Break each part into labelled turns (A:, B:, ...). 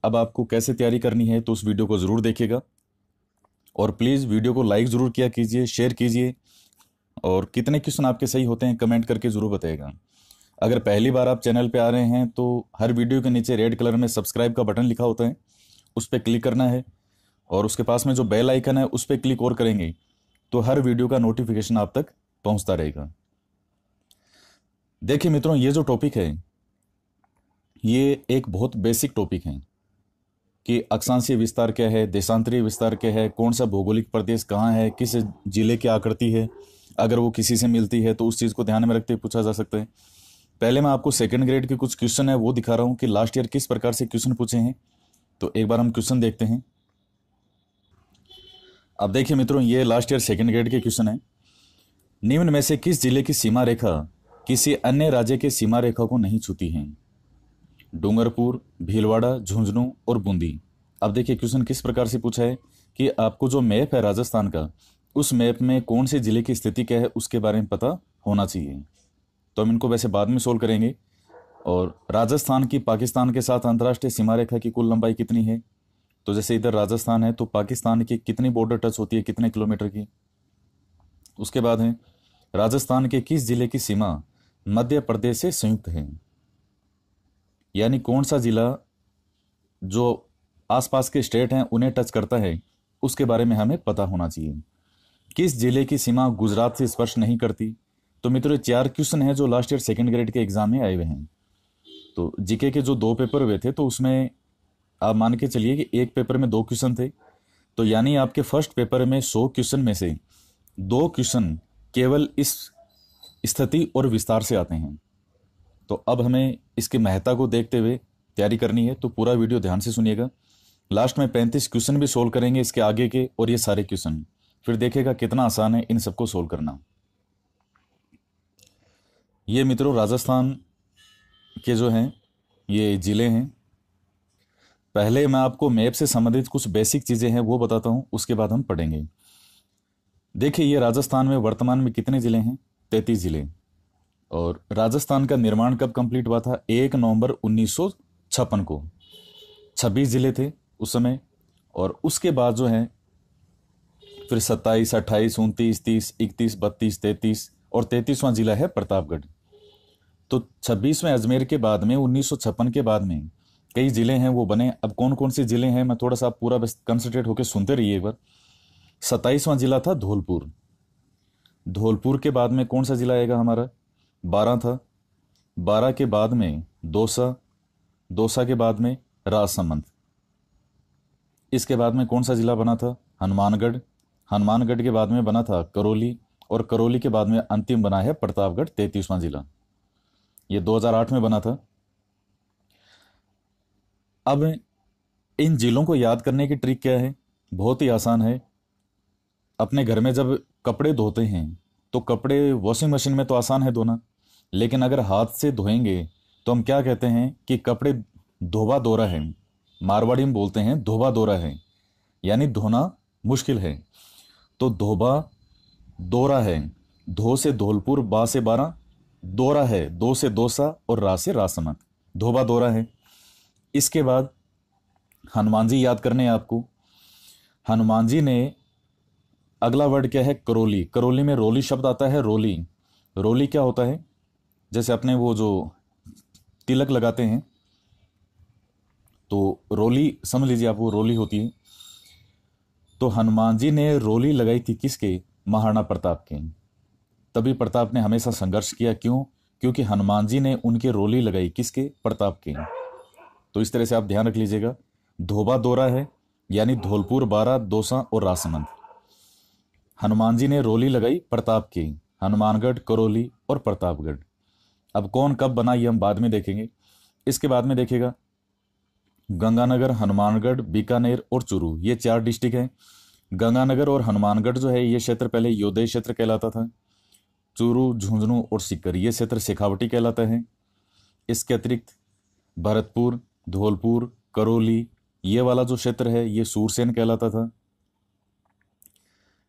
A: अब आपको कैसे तैयारी करनी है तो उस वीडियो को ज़रूर देखिएगा। और प्लीज़ वीडियो को लाइक ज़रूर किया कीजिए, शेयर कीजिए, और कितने क्वेश्चन आपके सही होते हैं कमेंट करके ज़रूर बताइएगा। अगर पहली बार आप चैनल पे आ रहे हैं तो हर वीडियो के नीचे रेड कलर में सब्सक्राइब का बटन लिखा होता है, उस पर क्लिक करना है, और उसके पास में जो बेल आइकन है उस पर क्लिक और करेंगे तो हर वीडियो का नोटिफिकेशन आप तक पहुंचता रहेगा। देखिए मित्रों, ये जो टॉपिक है ये एक बहुत बेसिक टॉपिक है कि अक्षांशीय विस्तार क्या है, देशांतरीय विस्तार क्या है, कौन सा भौगोलिक प्रदेश कहाँ है, किस जिले की आकृति है, अगर वो किसी से मिलती है तो उस चीज़ को ध्यान में रखते हुए पूछा जा सकता है। पहले मैं आपको सेकंड ग्रेड के कुछ क्वेश्चन है वो दिखा रहा हूँ कि लास्ट ईयर किस प्रकार से क्वेश्चन पूछे हैं। तो एक बार हम क्वेश्चन देखते हैं। अब देखिए मित्रों, ये लास्ट ईयर सेकंड ग्रेड के क्वेश्चन है। निम्न में से किस जिले की सीमा रेखा किसी अन्य राज्य के सीमा रेखा को नहीं छूती है? डूंगरपुर, भीलवाड़ा, झुंझुनू और बूंदी। अब देखिए क्वेश्चन किस प्रकार से पूछा है कि आपको जो मैप है राजस्थान का, उस मैप में कौन से जिले की स्थिति क्या है उसके बारे में पता होना चाहिए। तो हम इनको वैसे बाद में सोल्व करेंगे। और राजस्थान की पाकिस्तान के साथ अंतर्राष्ट्रीय सीमा रेखा की कुल लंबाई कितनी है? तो जैसे इधर राजस्थान है तो पाकिस्तान की कितनी बॉर्डर टच होती है, कितने किलोमीटर की। उसके बाद है राजस्थान के किस जिले की सीमा मध्य प्रदेश से संयुक्त है, यानी कौन सा जिला जो आसपास के स्टेट हैं उन्हें टच करता है उसके बारे में हमें पता होना चाहिए। किस जिले की सीमा गुजरात से स्पर्श नहीं करती? तो मित्रों, 4 क्वेश्चन हैं जो लास्ट ईयर सेकंड ग्रेड के एग्जाम में आए हुए हैं। तो जीके के जो 2 पेपर हुए थे तो उसमें आप मान के चलिए कि एक पेपर में 2 क्वेश्चन थे, तो यानी आपके फर्स्ट पेपर में 100 क्वेश्चन में से 2 क्वेश्चन केवल इस स्थिति और विस्तार से आते हैं। तो अब हमें इसकी महत्ता को देखते हुए तैयारी करनी है, तो पूरा वीडियो ध्यान से सुनिएगा। लास्ट में 35 क्वेश्चन भी सोल्व करेंगे इसके आगे के, और ये सारे क्वेश्चन फिर देखेगा कितना आसान है इन सबको सोल्व करना। ये मित्रों राजस्थान के जो हैं ये जिले हैं। पहले मैं आपको मैप से संबंधित कुछ बेसिक चीज़ें हैं वो बताता हूँ, उसके बाद हम पढ़ेंगे। देखिए ये राजस्थान में वर्तमान में कितने ज़िले हैं? 33 ज़िले। और राजस्थान का निर्माण कब कंप्लीट हुआ था? 1 नवंबर 1956 को। 26 ज़िले थे उस समय, और उसके बाद जो है फिर 27, 28, 29, 30, 31, 32, 33 और 33वां जिला है प्रतापगढ़। तो 26वें अजमेर के बाद में 1956 के बाद में कई जिले हैं वो बने। अब कौन कौन से जिले हैं मैं थोड़ा सा आप पूरा बस कंसंट्रेट होकर सुनते रहिए एक बार। 27वां जिला था धौलपुर। धौलपुर के बाद में कौन सा जिला आएगा हमारा? 12 था। 12 के बाद में दौसा। दौसा के बाद में राजसमंद। इसके बाद में कौन सा जिला बना था? हनुमानगढ़। हनुमानगढ़ के बाद में बना था करौली, और करौली के बाद में अंतिम बना है प्रतापगढ़, 33वां जिला। ये 2008 में बना था। अब इन जिलों को याद करने की ट्रिक क्या है? बहुत ही आसान है। अपने घर में जब कपड़े धोते हैं तो कपड़े वॉशिंग मशीन में तो आसान है धोना, लेकिन अगर हाथ से धोएंगे तो हम क्या कहते हैं कि कपड़े धोबा दोरा है। मारवाड़ी में बोलते हैं धोबा दोरा है, यानी धोना मुश्किल है। तो धोबा दोरा है। धो से धौलपुर, बा से 12, दोरा है, दो से दौसा और रा से राजसमंद। धोबा दोरा है। इसके बाद हनुमान जी याद करने हैं आपको। हनुमान जी ने अगला वर्ड क्या है? करौली। करौली में रोली शब्द आता है। रोली, रोली क्या होता है? जैसे अपने वो जो तिलक लगाते हैं तो रोली समझ लीजिए आप, वो रोली होती है। तो हनुमान जी ने रोली लगाई थी किसके? महाराणा प्रताप के। तभी प्रताप ने हमेशा संघर्ष किया। क्यों? क्योंकि हनुमान जी ने उनके रोली लगाई किसके? प्रताप के। तो इस तरह से आप ध्यान रख लीजिएगा। धोबा दोरा है यानी धौलपुर, बारा, दौसा और राजसमंद। हनुमान जी ने रोली लगाई प्रताप की। हनुमानगढ़, करौली और प्रतापगढ़। अब कौन कब बना ये हम बाद में देखेंगे। इसके बाद में देखिएगा गंगानगर, हनुमानगढ़, बीकानेर और चूरू, ये 4 डिस्ट्रिक्ट हैं। गंगानगर और हनुमानगढ़ जो है ये क्षेत्र पहले योदय क्षेत्र कहलाता था। चूरू, झुंझुनू और सीकर ये क्षेत्र शेखावटी कहलाता है। इसके अतिरिक्त भरतपुर, धौलपुर, करौली ये वाला जो क्षेत्र है ये सूरसेन कहलाता था।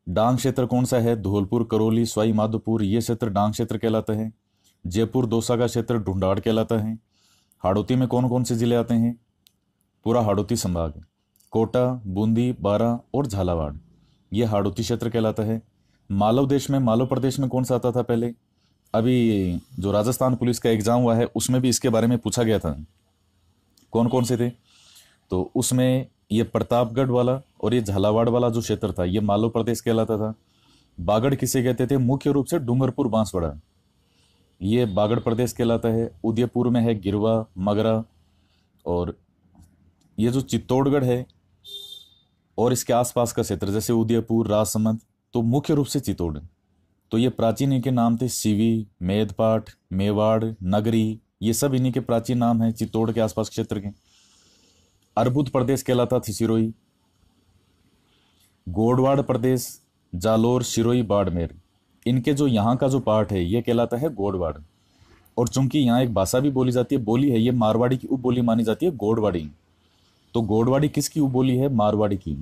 A: डांग क्षेत्र कौन सा है? धौलपुर, करौली, सवाई माधोपुर ये क्षेत्र डांग क्षेत्र कहलाता है। जयपुर, दौसा का क्षेत्र ढूंढाड़ कहलाता है। हाड़ौती में कौन कौन से जिले आते हैं? पूरा हाड़ौती संभाग, कोटा, बूंदी, बारां और झालावाड़, ये हाड़ौती क्षेत्र कहलाता है। मालव देश में, मालव प्रदेश में कौन सा आता था पहले? अभी जो राजस्थान पुलिस का एग्जाम हुआ है उसमें भी इसके बारे में पूछा गया था, कौन कौन से थे। तो उसमें ये प्रतापगढ़ वाला और ये झालावाड़ वाला जो क्षेत्र था ये मालव प्रदेश कहलाता था। बागड़ किसे कहते थे? मुख्य रूप से डूंगरपुर, बांसवाड़ा, ये बागड़ प्रदेश कहलाता है। उदयपुर में है गिरवा, मगरा, और ये जो चित्तौड़गढ़ है और इसके आसपास का क्षेत्र जैसे उदयपुर, राजसमंद, तो मुख्य रूप से चित्तौड़। तो ये प्राचीन इनके नाम थे, सीवी, मेदपाट, मेवाड़, नगरी, ये सब इन्हीं के प्राचीन नाम हैं चित्तौड़ के आसपास क्षेत्र के। अर्बुद प्रदेश कहलाता था सिरोही। गोडवाड़ प्रदेश, जालोर, सिरोही, बाड़मेर, इनके जो यहाँ का जो पार्ट है ये कहलाता है गोडवाड़। और चूंकि यहाँ एक भाषा भी बोली जाती है, बोली है, ये मारवाड़ी की उपबोली मानी जाती है, गोडवाड़ी। तो गोडवाड़ी किसकी उपबोली है? मारवाड़ी की।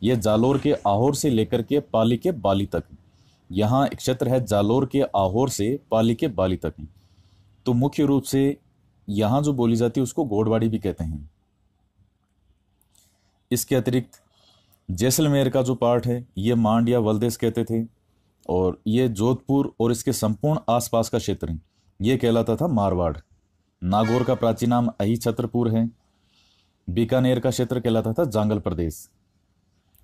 A: ये जालोर के आहोर से लेकर के पाली के बाली तक, यहाँ एक क्षेत्र है जालोर के आहोर से पाली के बाली तक, तो मुख्य रूप से यहाँ जो बोली जाती है उसको गोडवाड़ी भी कहते हैं। इसके अतिरिक्त जैसलमेर का जो पार्ट है ये मांड या वलदेस कहते थे, और ये जोधपुर और इसके संपूर्ण आसपास का क्षेत्र ये कहलाता था मारवाड़। नागौर का प्राचीन नाम अही छत्रपुर है। बीकानेर का क्षेत्र कहलाता था जांगल प्रदेश।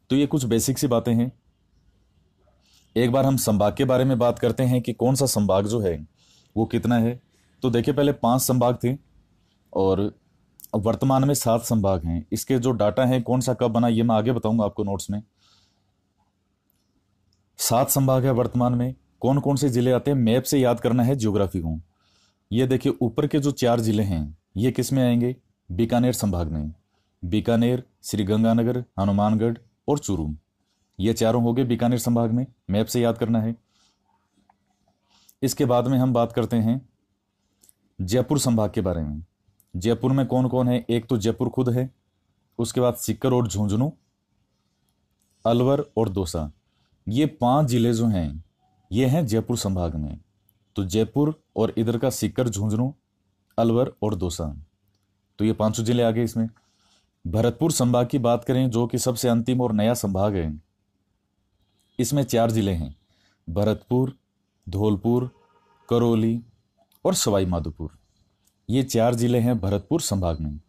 A: तो ये कुछ बेसिक सी बातें हैं। एक बार हम संभाग के बारे में बात करते हैं कि कौन सा संभाग जो है वो कितना है। तो देखिए, पहले 5 संभाग थे और वर्तमान में 7 संभाग हैं। इसके जो डाटा है कौन सा कब बना ये मैं आगे बताऊंगा आपको नोट्स में। 7 संभाग है वर्तमान में। कौन कौन से जिले आते हैं मैप से याद करना है ज्योग्राफी को। ये देखिए, ऊपर के जो 4 जिले हैं ये किस में आएंगे? बीकानेर संभाग में। बीकानेर, श्रीगंगानगर, हनुमानगढ़ और चूरू, ये चारों हो गए बीकानेर संभाग में, मैप से याद करना है। इसके बाद में हम बात करते हैं जयपुर संभाग के बारे में। जयपुर में कौन कौन है? एक तो जयपुर खुद है, उसके बाद सीकर और झुंझुनू, अलवर और दौसा, ये 5 जिले जो हैं ये हैं जयपुर संभाग में। तो जयपुर और इधर का सीकर, झुंझुनू, अलवर और दौसा, तो ये 5 जिले आ गए इसमें। भरतपुर संभाग की बात करें जो कि सबसे अंतिम और नया संभाग है, इसमें 4 जिले हैं, भरतपुर, धौलपुर, करौली और सवाई माधोपुर, ये 4 जिले हैं भरतपुर संभाग में।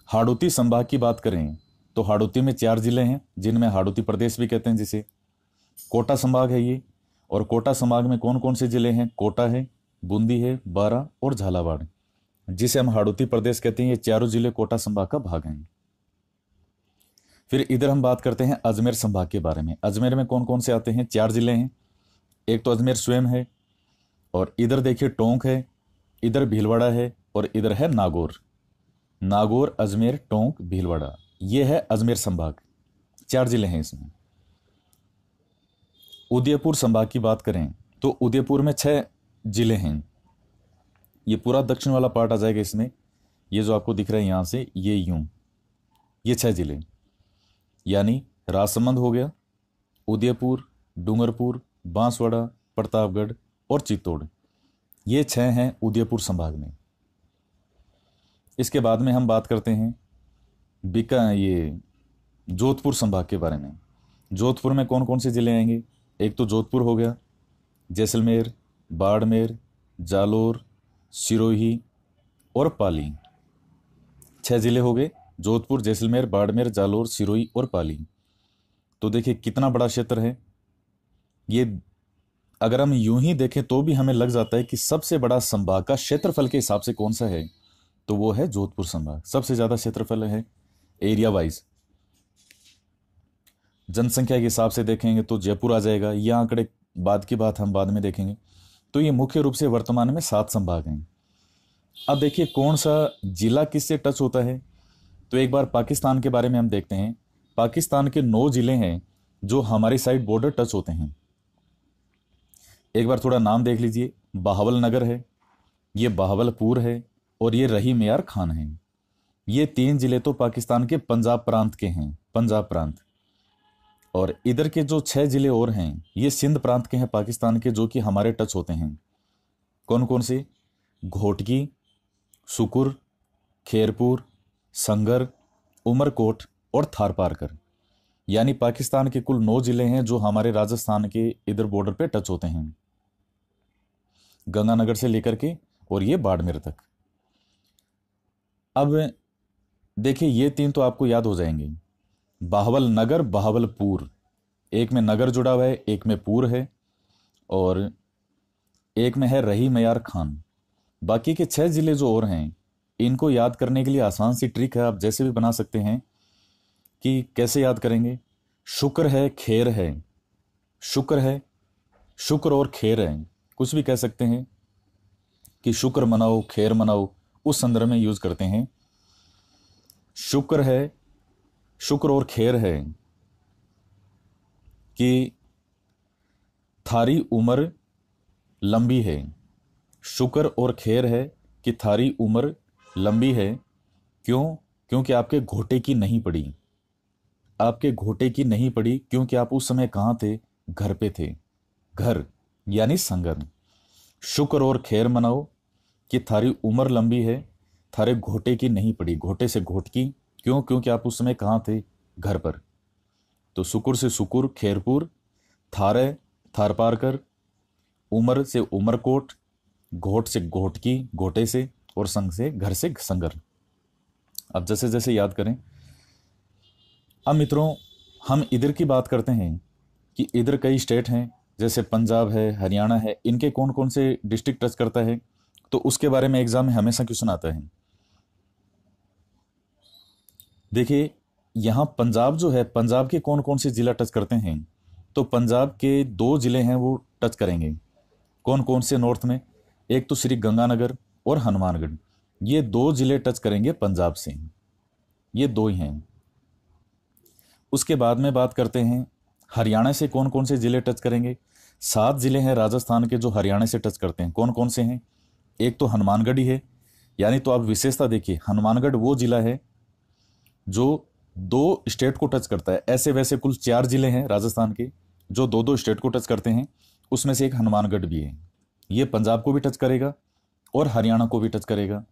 A: हाड़ौती संभाग की बात करें तो हाड़ौती में 4 जिले हैं जिनमें हाड़ौती प्रदेश भी कहते हैं जिसे। कोटा संभाग है ये, और कोटा संभाग में कौन कौन से जिले हैं? कोटा है, बूंदी है, बारां और झालावाड़, जिसे हम हाड़ौती प्रदेश कहते हैं। ये चारों जिले कोटा संभाग का भाग हैं। फिर इधर हम बात करते हैं अजमेर संभाग के बारे में। अजमेर में कौन कौन से आते हैं? 4 जिले हैं, एक तो अजमेर स्वयं है, और इधर देखिए टोंक है, इधर भीलवाड़ा है, और इधर है नागौर। नागौर, अजमेर, टोंक, भीलवाड़ा, ये है अजमेर संभाग, 4 जिले हैं इसमें। उदयपुर संभाग की बात करें तो उदयपुर में 6 जिले हैं। ये पूरा दक्षिण वाला पार्ट आ जाएगा इसमें। ये जो आपको दिख रहा है यहां से, ये यूं, ये 6 जिले, यानी राजसमंद हो गया, उदयपुर, डूंगरपुर, बांसवाड़ा, प्रतापगढ़ और चित्तौड़, ये 6 हैं उदयपुर संभाग में। इसके बाद में हम बात करते हैं ये जोधपुर संभाग के बारे में। जोधपुर में कौन कौन से जिले आएंगे? एक तो जोधपुर हो गया, जैसलमेर, बाड़मेर, जालोर, सिरोही और पाली, 6 जिले हो गए, जोधपुर, जैसलमेर, बाड़मेर, जालोर, सिरोही और पाली। तो देखिए कितना बड़ा क्षेत्र है ये। अगर हम यूं ही देखें तो भी हमें लग जाता है कि सबसे बड़ा संभाग का क्षेत्रफल के हिसाब से कौन सा है, तो वो है जोधपुर संभाग। सबसे ज्यादा क्षेत्रफल है एरिया वाइज। जनसंख्या के हिसाब से देखेंगे तो जयपुर आ जाएगा। ये आंकड़े बाद की बात हम बाद में देखेंगे। तो ये मुख्य रूप से वर्तमान में 7 संभाग हैं। अब देखिए कौन सा जिला किससे टच होता है। तो एक बार पाकिस्तान के बारे में हम देखते हैं। पाकिस्तान के 9 जिले हैं जो हमारी साइड बॉर्डर टच होते हैं। एक बार थोड़ा नाम देख लीजिए। बहावल नगर है, ये बहावलपुर है, और ये रहीम यार खान है। ये 3 जिले तो पाकिस्तान के पंजाब प्रांत के हैं, पंजाब प्रांत। और इधर के जो 6 जिले और हैं ये सिंध प्रांत के हैं पाकिस्तान के, जो कि हमारे टच होते हैं। कौन कौन से? घोटकी, सुकुर, खेरपुर, संगर, उमरकोट और थारपारकर। यानी पाकिस्तान के कुल 9 जिले हैं जो हमारे राजस्थान के इधर बॉर्डर पे टच होते हैं, गंगानगर से लेकर के और ये बाड़मेर तक। अब देखिए ये 3 तो आपको याद हो जाएंगे, बाहवल नगर, बहावलपुर, एक में नगर जुड़ा हुआ है, एक में पूर है और एक में है रही मयार खान। बाकी के 6 जिले जो और हैं इनको याद करने के लिए आसान सी ट्रिक है, आप जैसे भी बना सकते हैं। कि कैसे याद करेंगे? शुक्र है, खेर है, शुक्र है, शुक्र और खेर है, कुछ भी कह सकते हैं कि शुक्र मनाओ, खेर मनाओ, उस संदर्भ में यूज करते हैं। शुक्र है, शुक्र और खेर है कि थारी उम्र लंबी है। शुक्र और खेर है कि थारी उम्र लंबी है। क्यों? क्योंकि आपके घोटे की नहीं पड़ी, आपके घोटे की नहीं पड़ी, क्योंकि आप उस समय कहाँ थे? घर पे थे। घर यानी संगम। शुक्र और खैर मनाओ कि थारी उम्र लंबी है, थारे घोटे की नहीं पड़ी, घोटे से घोट की। क्यों? क्योंकि आप उस समय कहाँ थे? घर पर। तो शुक्र से शुक्र, खैरपुर, थारे थारपारकर, उमर से उमरकोट, घोट से घोट की, घोटे से, और संग से घर से संगर। अब जैसे जैसे याद करें। अब मित्रों हम इधर की बात करते हैं कि इधर कई स्टेट हैं, जैसे पंजाब है, हरियाणा है, इनके कौन कौन से डिस्ट्रिक्ट टच करता है, तो उसके बारे में एग्जाम में हमेशा क्वेश्चन आता है। देखिए यहां पंजाब जो है, पंजाब के कौन कौन से जिला टच करते हैं, तो पंजाब के 2 जिले हैं वो टच करेंगे। कौन कौन से? नॉर्थ में एक तो श्री गंगानगर और हनुमानगढ़, ये 2 जिले टच करेंगे पंजाब से, ये 2 ही हैं। उसके बाद में बात करते हैं हरियाणा से कौन कौन से जिले टच करेंगे। 7 जिले हैं राजस्थान के जो हरियाणा से टच करते हैं। कौन कौन से हैं? एक तो हनुमानगढ़ ही है, यानी तो आप विशेषता देखिए, हनुमानगढ़ वो जिला है जो 2 स्टेट को टच करता है। ऐसे वैसे कुल 4 जिले हैं राजस्थान के जो 2-2 स्टेट को टच करते हैं, उसमें से एक हनुमानगढ़ भी है। ये पंजाब को भी टच करेगा और हरियाणा को भी टच करेगा।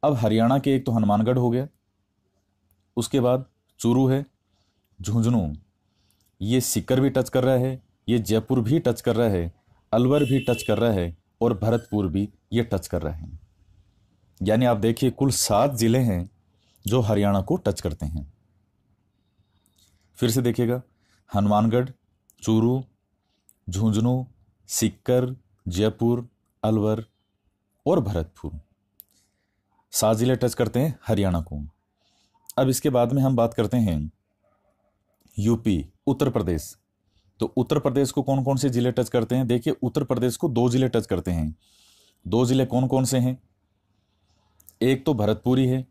A: अब हरियाणा के एक तो हनुमानगढ़ हो गया, उसके बाद चूरू है, झुंझुनू, ये सीकर भी टच कर रहा है, ये जयपुर भी टच कर रहा है, अलवर भी टच कर रहा है और भरतपुर भी ये टच कर रहा है। यानी आप देखिए कुल 7 जिले हैं जो हरियाणा को टच करते हैं। फिर से देखिएगा, हनुमानगढ़, चूरू, झुंझुनू, सीकर, जयपुर, अलवर और भरतपुर, 7 जिले टच करते हैं हरियाणा को। अब इसके बाद में हम बात करते हैं यूपी, उत्तर प्रदेश। तो उत्तर प्रदेश को कौन कौन से जिले टच करते हैं? देखिए उत्तर प्रदेश को 2 जिले टच करते हैं। 2 जिले कौन कौन से हैं? एक तो भरतपुर ही है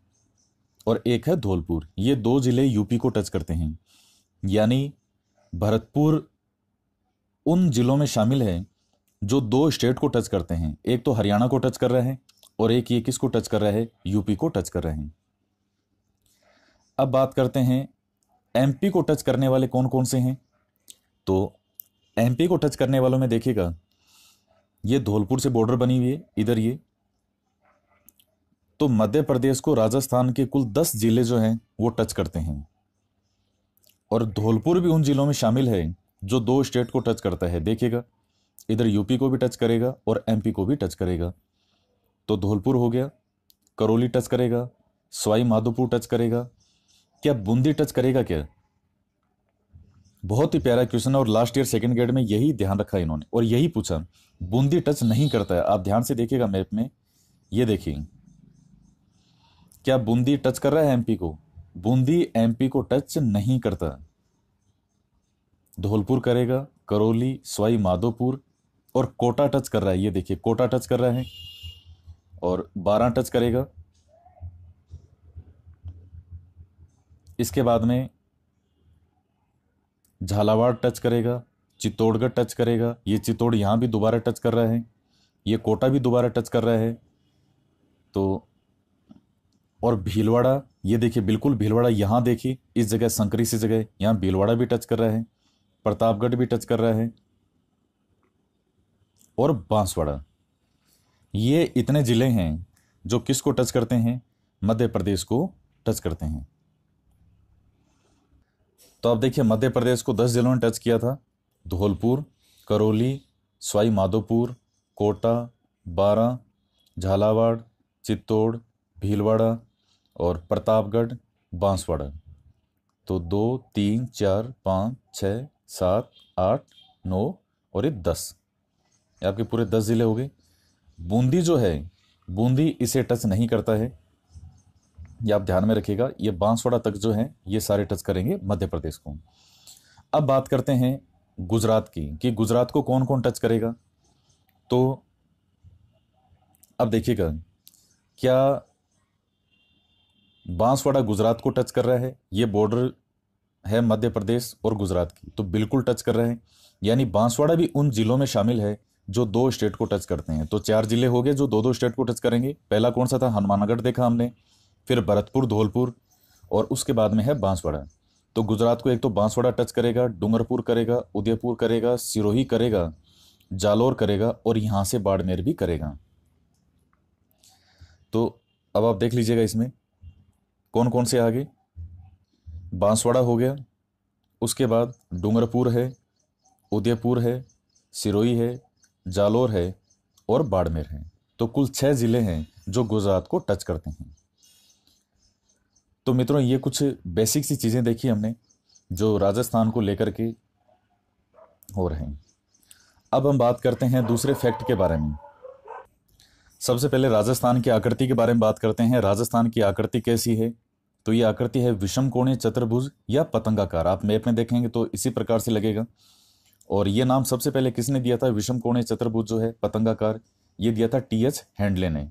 A: और एक है धौलपुर। ये 2 जिले यूपी को टच करते हैं। यानी भरतपुर उन जिलों में शामिल है जो 2 स्टेट को टच करते हैं। एक तो हरियाणा को टच कर रहा है और एक ये किसको टच कर रहा है? यूपी को टच कर रहे हैं। अब बात करते हैं एमपी को टच करने वाले कौन कौन से हैं। तो एमपी को टच करने वालों में देखिएगा, ये धौलपुर से बॉर्डर बनी हुई है इधर ये। तो मध्य प्रदेश को राजस्थान के कुल 10 जिले जो हैं वो टच करते हैं और धौलपुर भी उन जिलों में शामिल है जो 2 स्टेट को टच करता है। देखिएगा इधर यूपी को भी टच करेगा और एमपी को भी टच करेगा। तो धौलपुर हो गया, करौली टच करेगा, सवाई माधोपुर टच करेगा, क्या बूंदी टच करेगा क्या? बहुत ही प्यारा क्वेश्चन है और लास्ट ईयर सेकंड ग्रेड में यही ध्यान रखा इन्होंने और यही पूछा, बूंदी टच नहीं करता है। आप ध्यान से देखिएगा मैप में, ये देखिए, क्या बूंदी टच कर रहा है एमपी को? बूंदी एमपी को टच नहीं करता। धौलपुर करेगा, करौली, सवाई माधोपुर और कोटा टच कर रहा है। ये देखिए कोटा टच कर रहा है और 12 टच करेगा। इसके बाद में झालावाड़ टच करेगा, चित्तौड़गढ़ टच करेगा, ये चित्तौड़ यहां भी दोबारा टच कर रहा है, ये कोटा भी दोबारा टच कर रहा है। तो और भीलवाड़ा, ये देखिए बिल्कुल भीलवाड़ा, यहां देखिए इस जगह संकरी सी जगह, यहां भीलवाड़ा भी टच कर रहा है, प्रतापगढ़ भी टच कर रहा है और बांसवाड़ा। ये इतने जिले हैं जो किसको टच करते हैं? मध्य प्रदेश को टच करते हैं। तो आप देखिए मध्य प्रदेश को 10 जिलों ने टच किया था। धौलपुर, करौली, सवाई माधोपुर, कोटा, बारां, झालावाड़, चित्तौड़, भीलवाड़ा और प्रतापगढ़, बांसवाड़ा। तो 2, 3, 4, 5, 6, 7, 8, 9 और ये 10, ये आपके पूरे 10 जिले हो गए। बूंदी जो है, बूंदी इसे टच नहीं करता है, ये आप ध्यान में रखिएगा। ये बांसवाड़ा तक जो है ये सारे टच करेंगे मध्य प्रदेश को। अब बात करते हैं गुजरात की कि गुजरात को कौन कौन टच करेगा। तो अब देखिएगा, क्या बांसवाड़ा गुजरात को टच कर रहा है? ये बॉर्डर है मध्य प्रदेश और गुजरात की, तो बिल्कुल टच कर रहे हैं। यानी बांसवाड़ा भी उन जिलों में शामिल है जो 2 स्टेट को टच करते हैं। तो 4 जिले हो गए जो 2-2 स्टेट को टच करेंगे। पहला कौन सा था? हनुमानगढ़ देखा हमने, फिर भरतपुर, धौलपुर और उसके बाद में है बांसवाड़ा। तो गुजरात को एक तो बांसवाड़ा टच करेगा, डूंगरपुर करेगा, उदयपुर करेगा, सिरोही करेगा, जालोर करेगा और यहां से बाड़मेर भी करेगा। तो अब आप देख लीजिएगा इसमें कौन कौन से आगे। बांसवाड़ा हो गया, उसके बाद डूंगरपुर है, उदयपुर है, सिरोही है, जालोर है और बाड़मेर है। तो कुल 6 जिले हैं जो गुजरात को टच करते हैं। तो मित्रों, ये कुछ बेसिक सी चीज़ें देखी हमने जो राजस्थान को लेकर के हो रहे हैं। अब हम बात करते हैं दूसरे फैक्ट के बारे में। सबसे पहले राजस्थान की आकृति के बारे में बात करते हैं। राजस्थान की आकृति कैसी है? तो ये आकृति है विषम कोणीय चतुर्भुज या पतंगाकार। आप मैप में देखेंगे तो इसी प्रकार से लगेगा। और ये नाम सबसे पहले किसने दिया था? विषम कोणीय चतुर्भुज जो है पतंगाकार, ये दिया था टी.एच. हैंडले ने।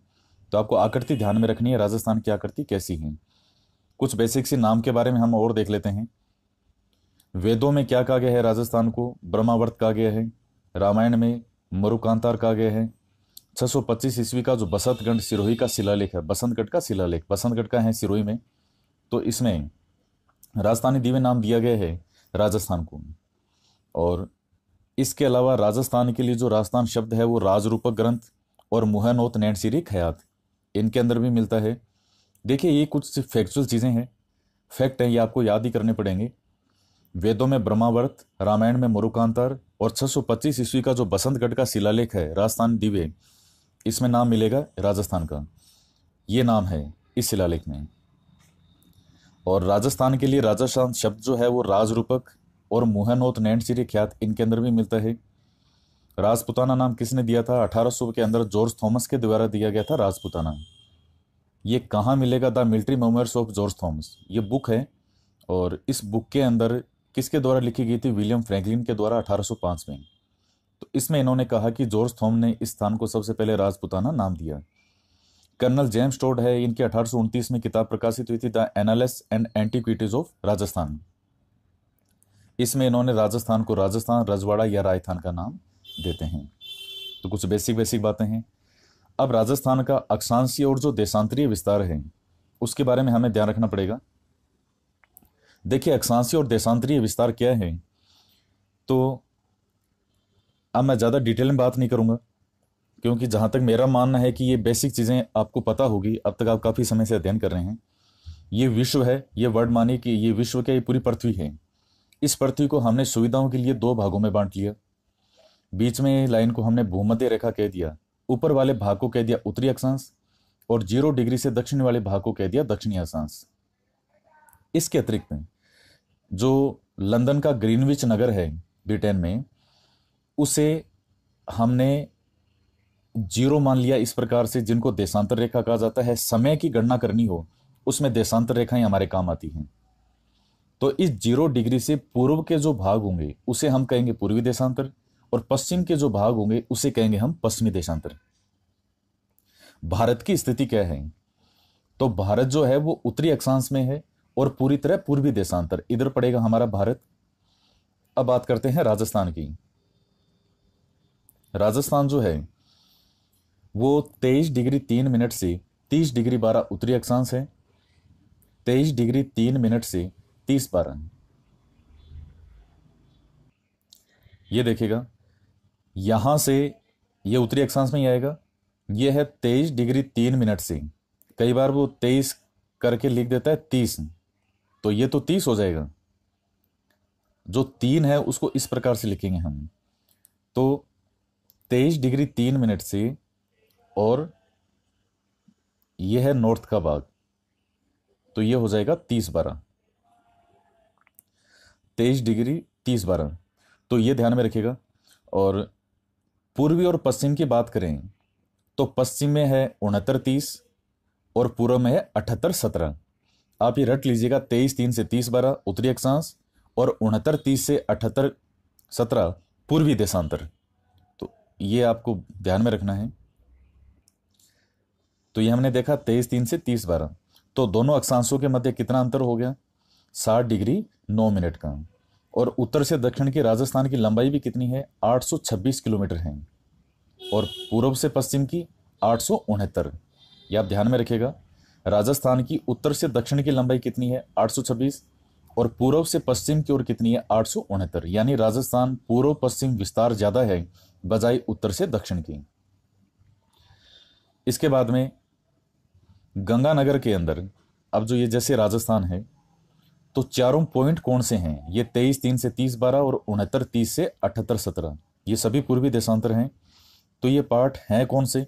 A: तो आपको आकृति ध्यान में रखनी है, राजस्थान की आकृति कैसी है। कुछ बेसिक सी नाम के बारे में हम और देख लेते हैं। वेदों में क्या कहा गया है राजस्थान को? ब्रह्मावर्त कहा गया है। रामायण में मरुकांतार कहा गया है। 625 ईस्वी का जो बसंतगढ़ सिरोही का शिलालेख है, बसंतगढ़ का शिलालेख, बसंतगढ़ का है सिरोही में, तो इसमें राजस्थानी दिव्य नाम दिया गया है राजस्थान को। और इसके अलावा राजस्थान के लिए जो राजस्थान शब्द है वो राजरूपक ग्रंथ और मुहैनोत नैनसिरी खयात, इनके अंदर भी मिलता है। देखिए, ये कुछ फैक्चुअल चीज़ें हैं, फैक्ट हैं, ये आपको याद ही करने पड़ेंगे। वेदों में ब्रह्मावर्त, रामायण में मरुकांतार और 625 ईस्वी का जो बसंतगढ़ का शिलालेख है राजस्थान दिव्य, इसमें नाम मिलेगा राजस्थान का, ये नाम है इस शिलालेख में। और राजस्थान के लिए राजस्थान शब्द जो है वो राजरूपक और मुहैनोत नैनसिरी ख्यात, इनके अंदर भी मिलता है। राजपुताना नाम किसने दिया था? 1800 के अंदर जॉर्ज थॉमस के द्वारा दिया गया था राजपुताना। ये कहाँ मिलेगा? The military memoirs of George Thomas, ये बुक है। और इस बुक के अंदर किसके द्वारा लिखी गई थी? विलियम फ्रैंकलिन के द्वारा 1805 में। तो इसमें इन्होंने कहा कि जॉर्ज थॉम ने इस स्थान को सबसे पहले राजपुताना नाम दिया। कर्नल जेम्स टोड है, इनकी 1829 में किताब प्रकाशित हुई थी, the annals and antiquities of Rajasthan. इसमें इन्होंने राजस्थान को राजस्थान, रजवाड़ा या राजस्थान का नाम देते हैं। तो कुछ बेसिक बातें हैं। अब राजस्थान का अक्षांशीय और जो देशांतरीय विस्तार है उसके बारे में हमें ध्यान रखना पड़ेगा। देखिए, अक्षांशीय और देशांतरीय विस्तार क्या है, तो अब मैं ज़्यादा डिटेल में बात नहीं करूंगा, क्योंकि जहाँ तक मेरा मानना है कि ये बेसिक चीज़ें आपको पता होगी, अब तक आप काफ़ी समय से अध्ययन कर रहे हैं। ये विश्व है, ये वर्ड मानिए कि ये विश्व क्या, ये पूरी पृथ्वी है। इस पृथ्वी को हमने सुविधाओं के लिए 2 भागों में बांट लिया। बीच में लाइन को हमने भूमध्य रेखा कह दिया, ऊपर वाले भाग को कह दिया उत्तरी अक्षांश और 0 डिग्री से दक्षिण वाले भाग को कह दिया दक्षिणी अक्षांश। इसके अतिरिक्त जो लंदन का ग्रीनविच नगर है ब्रिटेन में, उसे हमने 0 मान लिया इस प्रकार से, जिनको देशांतर रेखा कहा जाता है। समय की गणना करनी हो उसमें देशांतर रेखाएं हमारे काम आती हैं। तो इस 0 डिग्री से पूर्व के जो भाग होंगे उसे हम कहेंगे पूर्वी देशांतर, और पश्चिम के जो भाग होंगे उसे कहेंगे हम पश्चिमी देशांतर। भारत की स्थिति क्या है? तो भारत जो है वो उत्तरी अक्षांश में है और पूरी तरह पूर्वी देशांतर, इधर पड़ेगा हमारा भारत। अब बात करते हैं राजस्थान की। राजस्थान जो है वो 23 डिग्री 3 मिनट से 30 डिग्री 12 उत्तरी अक्षांश है, 23 डिग्री 3 मिनट से 30-12। ये देखिएगा, यहां से ये उत्तरी अक्षांश में ही आएगा। ये है 23 डिग्री 3 मिनट से, कई बार वो 23 करके लिख देता है 30, तो ये तो 30 हो जाएगा। जो 3 है उसको इस प्रकार से लिखेंगे हम, तो 23 डिग्री 3 मिनट से, और ये है नॉर्थ का भाग, तो ये हो जाएगा 30/12, 23 डिग्री 30/12, तो ये ध्यान में रखिएगा। और पूर्वी और पश्चिम की बात करें तो पश्चिम में है 69-30 और पूर्व में है 78-17। आप ये रट लीजिएगा, 23-3 से 30/12 उत्तरी अक्षांश और 69-30 से 78-17 पूर्वी देशांतर। तो ये आपको ध्यान में रखना है। तो ये हमने देखा 23-3 से 30/12, तो दोनों अक्षांशों के मध्य कितना अंतर हो गया, 60 डिग्री 9 मिनट का। और उत्तर से दक्षिण की राजस्थान की लंबाई भी कितनी है, 826 किलोमीटर है, और पूर्व से पश्चिम की 869। ये आप ध्यान में रखिएगा, राजस्थान की उत्तर से दक्षिण की लंबाई कितनी है, 826, और पूर्व से पश्चिम की ओर कितनी है, 869। यानी राजस्थान पूर्व पश्चिम विस्तार ज्यादा है बजाय उत्तर से दक्षिण की। इसके बाद में गंगानगर के अंदर, अब जो ये जैसे राजस्थान है, तो चारों पॉइंट कौन से हैं, ये 23-3 से 30/12 और 69-30 से 78-17, ये सभी पूर्वी देशांतर हैं। तो ये पार्ट हैं कौन से,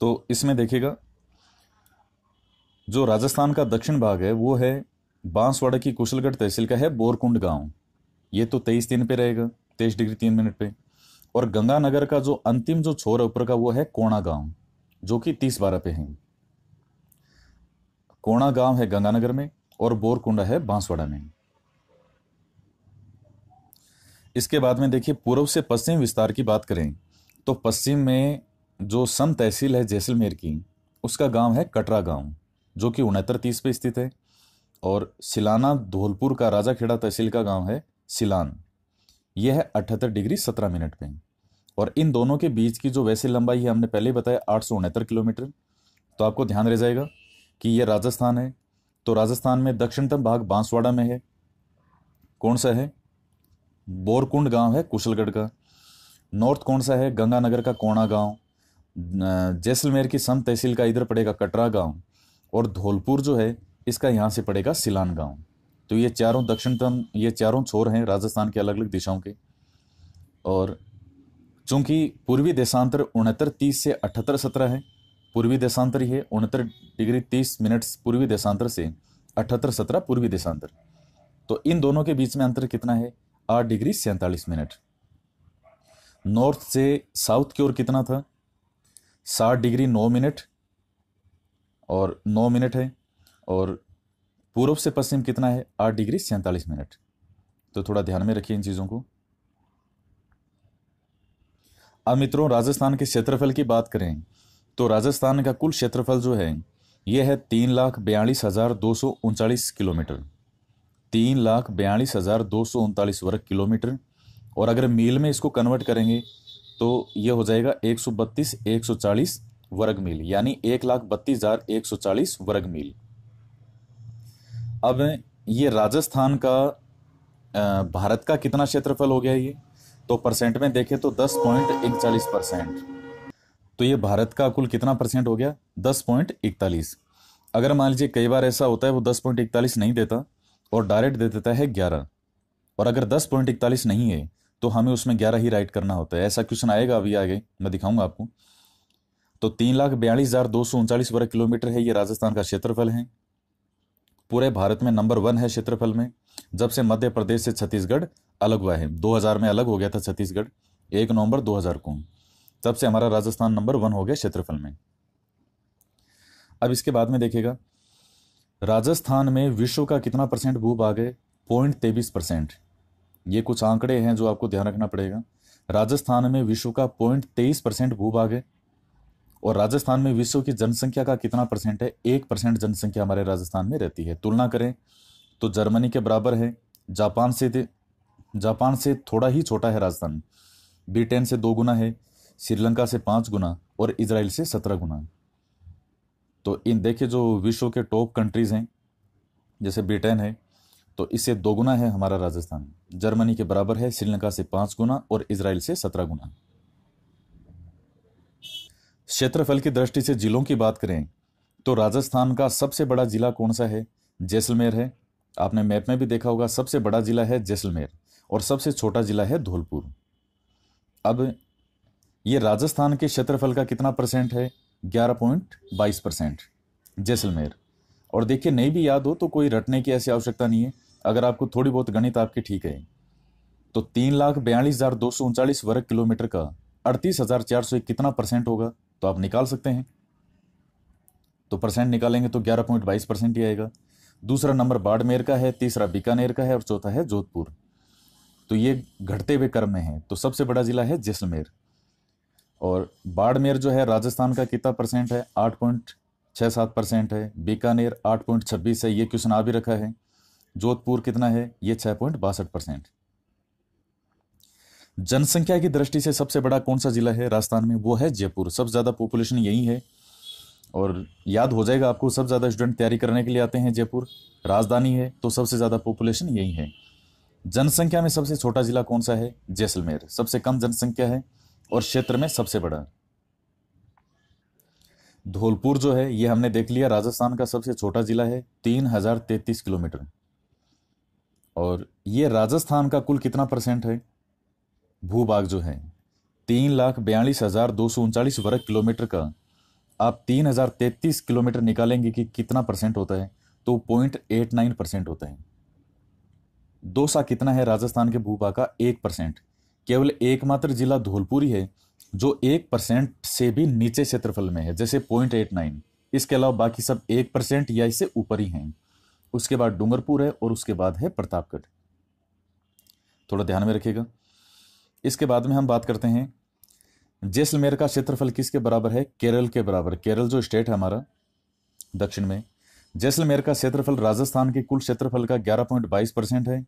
A: तो इसमें देखिएगा जो राजस्थान का दक्षिण भाग है वो है बांसवाड़ा की कुशलगढ़ तहसील का है बोरकुंड गांव, ये तो 23-3 पे रहेगा, 23 डिग्री 3 मिनट पे। और गंगानगर का जो अंतिम जो छोर है ऊपर का वो है कोणा गांव, जो कि 30/12 पे है। कोणा गांव है गंगानगर में और बोरकुंडा है बांसवाड़ा में। इसके बाद में देखिए पूर्व से पश्चिम विस्तार की बात करें तो पश्चिम में जो सम तहसील है जैसलमेर की, उसका गांव है कटरा गांव, जो कि 69-30 पे स्थित है। और सिलाना धौलपुर का राजाखेड़ा तहसील का गांव है सिलान, यह है 78 डिग्री 17 मिनट पे। और इन दोनों के बीच की जो वैसे लंबाई है हमने पहले बताया 869 किलोमीटर। तो आपको ध्यान रह जाएगा कि यह राजस्थान है। तो राजस्थान में दक्षिणतम भाग बांसवाड़ा में है, कौन सा है, बोरकुंड गांव है कुशलगढ़ का। नॉर्थ कौन सा है, गंगानगर का कोणा गांव। जैसलमेर की सम तहसील का इधर पड़ेगा कटरा गांव, और धौलपुर जो है इसका यहाँ से पड़ेगा सिलान गांव। तो ये चारों दक्षिणतम, ये चारों छोर हैं राजस्थान के अलग अलग दिशाओं के। और चूंकि पूर्वी देशांतर 69-30 से 78-17 है, पूर्वी देशांतर ही है, 69 डिग्री 30 मिनट पूर्वी देशांतर से 78-17 पूर्वी देशांतर। तो इन दोनों के बीच में अंतर कितना है, 8 डिग्री 47 मिनट। नॉर्थ से साउथ की ओर कितना था, 60 डिग्री 9 मिनट और 9 मिनट है, और पूर्व से पश्चिम कितना है, 8 डिग्री 47 मिनट। तो थोड़ा ध्यान में रखिए इन चीजों को। अब मित्रों राजस्थान के क्षेत्रफल की बात करें तो राजस्थान का कुल क्षेत्रफल जो है यह है 3,42,239 किलोमीटर, 3,42,239 वर्ग किलोमीटर। और अगर मील में इसको कन्वर्ट करेंगे तो यह हो जाएगा 132,140 वर्ग मील, यानी 1,32,140 वर्ग मील। अब ये राजस्थान का भारत का कितना क्षेत्रफल हो गया ये, तो परसेंट में देखें तो 10.41%। तो ये भारत का कुल कितना परसेंट हो गया, 10.41। अगर मान लीजिए कई बार ऐसा होता है वो 10.41 नहीं देता और डायरेक्ट दे देता है 11, और अगर 10.41 नहीं है तो हमें उसमें 11 ही राइट करना होता है। ऐसा क्वेश्चन आएगा अभी आगे, मैं दिखाऊंगा आपको। तो 3,42,239 वर्ग किलोमीटर है ये राजस्थान का क्षेत्रफल है। पूरे भारत में नंबर 1 है क्षेत्रफल में, जब से मध्य प्रदेश से छत्तीसगढ़ अलग हुआ है। 2000 में अलग हो गया था छत्तीसगढ़, 1 नवंबर 2000 को, तब से हमारा राजस्थान नंबर 1 हो गया क्षेत्रफल में। अब इसके बाद में देखिएगा राजस्थान में विश्व का कितना परसेंट भूभाग है, 0.23%। ये कुछ आंकड़े हैं जो आपको ध्यान रखना पड़ेगा। राजस्थान में विश्व का 0.23% भूभाग है। और राजस्थान में विश्व की जनसंख्या का कितना परसेंट है, 1% जनसंख्या हमारे राजस्थान में रहती है। तुलना करें तो जर्मनी के बराबर है, जापान से थोड़ा ही छोटा है राजस्थान, ब्रिटेन से 2 गुना है, श्रीलंका से 5 गुना और इजराइल से 17 गुना। तो इन देखिए जो विश्व के टॉप कंट्रीज हैं जैसे ब्रिटेन है, तो इससे 2 गुना है हमारा राजस्थान, जर्मनी के बराबर है, श्रीलंका से 5 गुना और इजराइल से 17 गुना। क्षेत्रफल की दृष्टि से जिलों की बात करें तो राजस्थान का सबसे बड़ा जिला कौन सा है? जैसलमेर है। आपने मैप में भी देखा होगा, सबसे बड़ा जिला है जैसलमेर और सबसे छोटा जिला है धौलपुर। अब ये राजस्थान के क्षेत्रफल का कितना परसेंट है? 11.22% जैसलमेर। और देखिए, नहीं भी याद हो तो कोई रटने की ऐसी आवश्यकता नहीं है, अगर आपको थोड़ी बहुत गणित आपकी ठीक है तो 3,42,239 वर्ग किलोमीटर का 38,401 कितना परसेंट होगा तो आप निकाल सकते हैं। तो परसेंट निकालेंगे तो 11.22% ही आएगा। दूसरा नंबर बाड़मेर का है, तीसरा बीकानेर का है और चौथा है जोधपुर। तो ये घटते हुए क्रम में है, तो सबसे बड़ा जिला है जैसलमेर। और बाड़मेर जो है राजस्थान का कितना परसेंट है? 8.67% है। बीकानेर 8.26 है, ये क्वेश्चन आ भी रखा है। जोधपुर कितना है? ये 6.62%। जनसंख्या की दृष्टि से सबसे बड़ा कौन सा जिला है राजस्थान में? वो है जयपुर। सबसे ज्यादा पॉपुलेशन यही है और याद हो जाएगा आपको, सबसे ज्यादा स्टूडेंट तैयारी करने के लिए आते हैं जयपुर, राजधानी है तो सबसे ज्यादा पॉपुलेशन यही है। जनसंख्या में सबसे छोटा जिला कौन सा है? जैसलमेर। सबसे कम जनसंख्या है और क्षेत्र में सबसे बड़ा। धौलपुर जो है ये हमने देख लिया, राजस्थान का सबसे छोटा जिला है, 3,033 किलोमीटर। और ये राजस्थान का कुल कितना परसेंट है? भूभाग जो है 3,42,239 वर्ग किलोमीटर का आप 3,033 किलोमीटर निकालेंगे कि कितना परसेंट होता है तो 0.89% होता है। दौसा कितना है राजस्थान के भूभाग का? 1%। केवल एकमात्र जिला धौलपुर ही है जो 1% से भी नीचे क्षेत्रफल में है, जैसे 0.89। इसके अलावा बाकी सब 1% या इससे ऊपर ही हैं। उसके बाद डूंगरपुर है और उसके बाद है प्रतापगढ़। थोड़ा ध्यान में रखिएगा। इसके बाद में हम बात करते हैं जैसलमेर का क्षेत्रफल किसके बराबर है? केरल के बराबर। केरल जो स्टेट है हमारा दक्षिण में, जैसलमेर का क्षेत्रफल राजस्थान के कुल क्षेत्रफल का 11.22% है,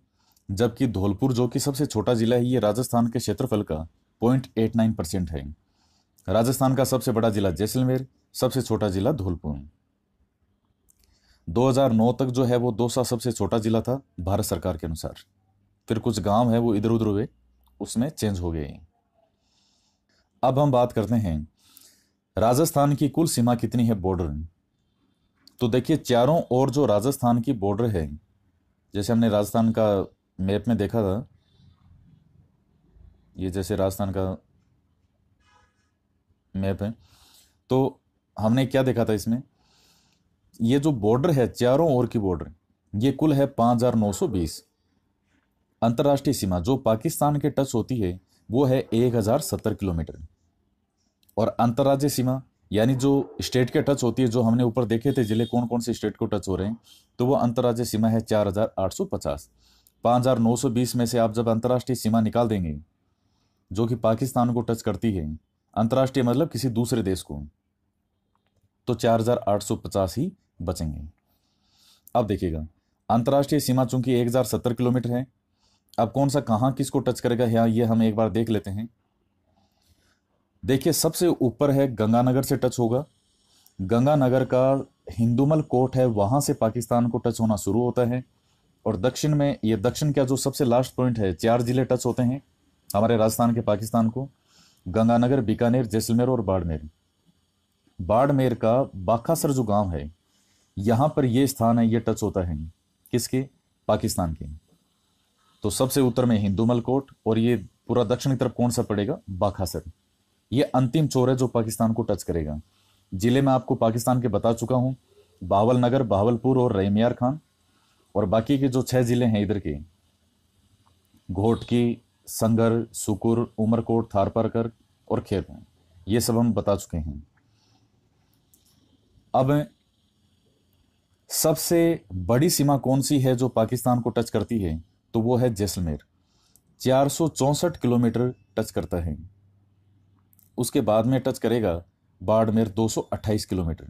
A: जबकि धौलपुर जो कि सबसे छोटा जिला है ये राजस्थान के क्षेत्रफल का 0.89% है। राजस्थान का सबसे बड़ा जिला जैसलमेर, सबसे छोटा जिला धौलपुर। 2009 तक जो है वो दौसा सबसे छोटा जिला था भारत सरकार के अनुसार, फिर कुछ गांव है वो इधर उधर हुए, उसमें चेंज हो गए। अब हम बात करते हैं राजस्थान की कुल सीमा कितनी है, बॉर्डर। तो देखिए, चारों ओर जो राजस्थान की बॉर्डर है, जैसे हमने राजस्थान का मैप में देखा था, ये जैसे राजस्थान का मैप है तो हमने क्या देखा था इसमें, ये जो बॉर्डर है चारों ओर की बॉर्डर ये कुल है 5,920। अंतर्राष्ट्रीय सीमा जो पाकिस्तान के टच होती है वो है 1,070 किलोमीटर। और अंतर्राज्यीय सीमा यानी जो स्टेट के टच होती है, जो हमने ऊपर देखे थे जिले कौन कौन से स्टेट को टच हो रहे हैं, तो वो अंतर्राज्यीय सीमा है 4,850। 5,920 में से आप जब अंतर्राष्ट्रीय सीमा निकाल देंगे जो कि पाकिस्तान को टच करती है, अंतर्राष्ट्रीय मतलब किसी दूसरे देश को, तो 4,850 ही बचेंगे। अब देखिएगा, अंतर्राष्ट्रीय सीमा चूंकि 1,070 किलोमीटर है, अब कौन सा कहाँ किसको टच करेगा यहाँ ये हम एक बार देख लेते हैं। देखिए, सबसे ऊपर है गंगानगर से टच होगा। गंगानगर का हिंदुमल कोट है, वहां से पाकिस्तान को टच होना शुरू होता है। और दक्षिण में, ये दक्षिण का जो सबसे लास्ट पॉइंट है, 4 जिले टच होते हैं हमारे राजस्थान के पाकिस्तान को, गंगानगर, बीकानेर, जैसलमेर और बाड़मेर। बाड़मेर का बाखासर जो गांव है, यहां पर ये स्थान है, ये टच होता है किसके? पाकिस्तान के। तो सबसे उत्तर में हिंदुमल कोट और ये पूरा दक्षिण की तरफ कौन सा पड़ेगा? बाखासर। ये अंतिम चोर है जो पाकिस्तान को टच करेगा। जिले में आपको पाकिस्तान के बता चुका हूं, बावल नगर, बहावलपुर और रहीमियार खान। और बाकी के जो 6 जिले हैं इधर के, घोटकी, संगर, सुकुर, उमरकोट, थारपारकर और खेत, ये सब हम बता चुके हैं। अब सबसे बड़ी सीमा कौन सी है जो पाकिस्तान को टच करती है, तो वो है जैसलमेर। 464 किलोमीटर टच करता है। उसके बाद में टच करेगा बाड़मेर 228 किलोमीटर,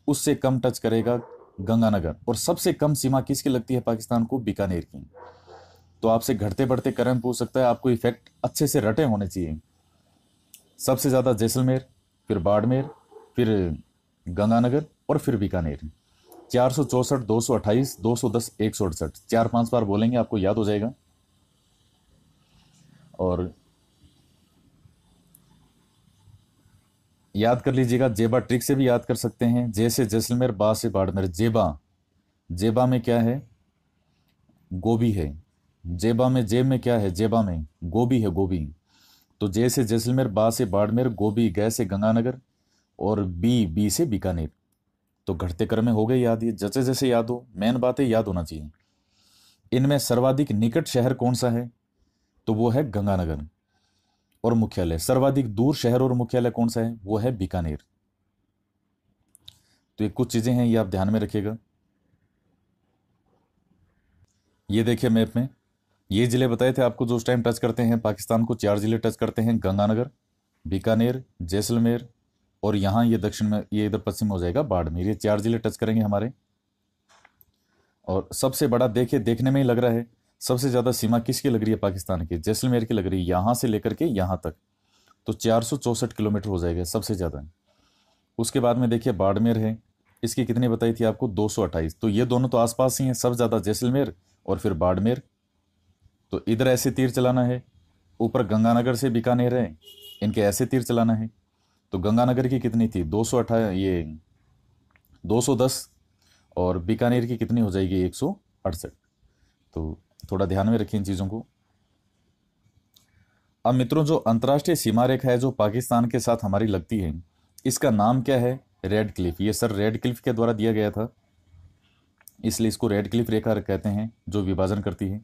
A: उससे कम टच करेगा गंगानगर। और सबसे कम सीमा किसकी लगती है पाकिस्तान को? बीकानेर की। तो आपसे घटते बढ़ते क्रम पूछ सकता है, आपको इफेक्ट अच्छे से रटे होने चाहिए। सबसे ज्यादा जैसलमेर, फिर बाड़मेर, फिर गंगानगर और फिर बीकानेर। 464, 228, 210, 168, 4-5 बार बोलेंगे आपको याद हो जाएगा। और याद कर लीजिएगा, जेबा ट्रिक से भी याद कर सकते हैं। जे से जैसलमेर, बा से बाड़मेर। जेबा, जेबा में क्या है? गोभी है। जेबा में, जेब में क्या है? जेबा में गोभी है, गोभी। तो जे से जैसलमेर, बा से बाड़मेर, गोभी, गै से गंगानगर, और बी से बीकानेर। तो घटते क्रम में हो गए याद, ये जैसे जैसे याद हो, मेन बात है याद होना चाहिए। इनमें सर्वाधिक निकट शहर कौन सा है? तो वो है गंगानगर। और मुख्यालय, सर्वाधिक दूर शहर और मुख्यालय कौन सा है? वो है बीकानेर। तो ये कुछ चीजें हैं, ये आप ध्यान में रखिएगा। ये देखिए मैप में, ये जिले बताए थे आपको जो उस टाइम टच करते हैं पाकिस्तान को। 4 जिले टच करते हैं, गंगानगर, बीकानेर, जैसलमेर, और यहाँ ये दक्षिण में, ये इधर पश्चिम हो जाएगा बाड़मेर। ये 4 जिले टच करेंगे हमारे। और सबसे बड़ा देखिए, देखने में ही लग रहा है, सबसे ज्यादा सीमा किसकी लग रही है पाकिस्तान की? जैसलमेर की लग रही है, यहां से लेकर के यहां तक। तो 464 किलोमीटर हो जाएगा सबसे ज्यादा। उसके बाद में देखिए बाड़मेर है, इसकी कितनी बताई थी आपको? 228। तो ये दोनों तो आसपास ही हैं, सब ज्यादा जैसलमेर और फिर बाड़मेर। तो इधर ऐसे तीर चलाना है, ऊपर गंगानगर से बीकानेर है, इनके ऐसे तीर चलाना है। तो गंगानगर की कितनी थी? 228, ये 210, और बीकानेर की कितनी हो जाएगी? 168। तो थोड़ा ध्यान में रखें इन चीज़ों को। अब मित्रों, जो अंतर्राष्ट्रीय सीमा रेखा है जो पाकिस्तान के साथ हमारी लगती है, इसका नाम क्या है? Red Cliff. ये सर रेड क्लिफ के द्वारा दिया गया था, इसलिए इसको रेड क्लिफ रेखा कहते हैं, जो विभाजन करती है।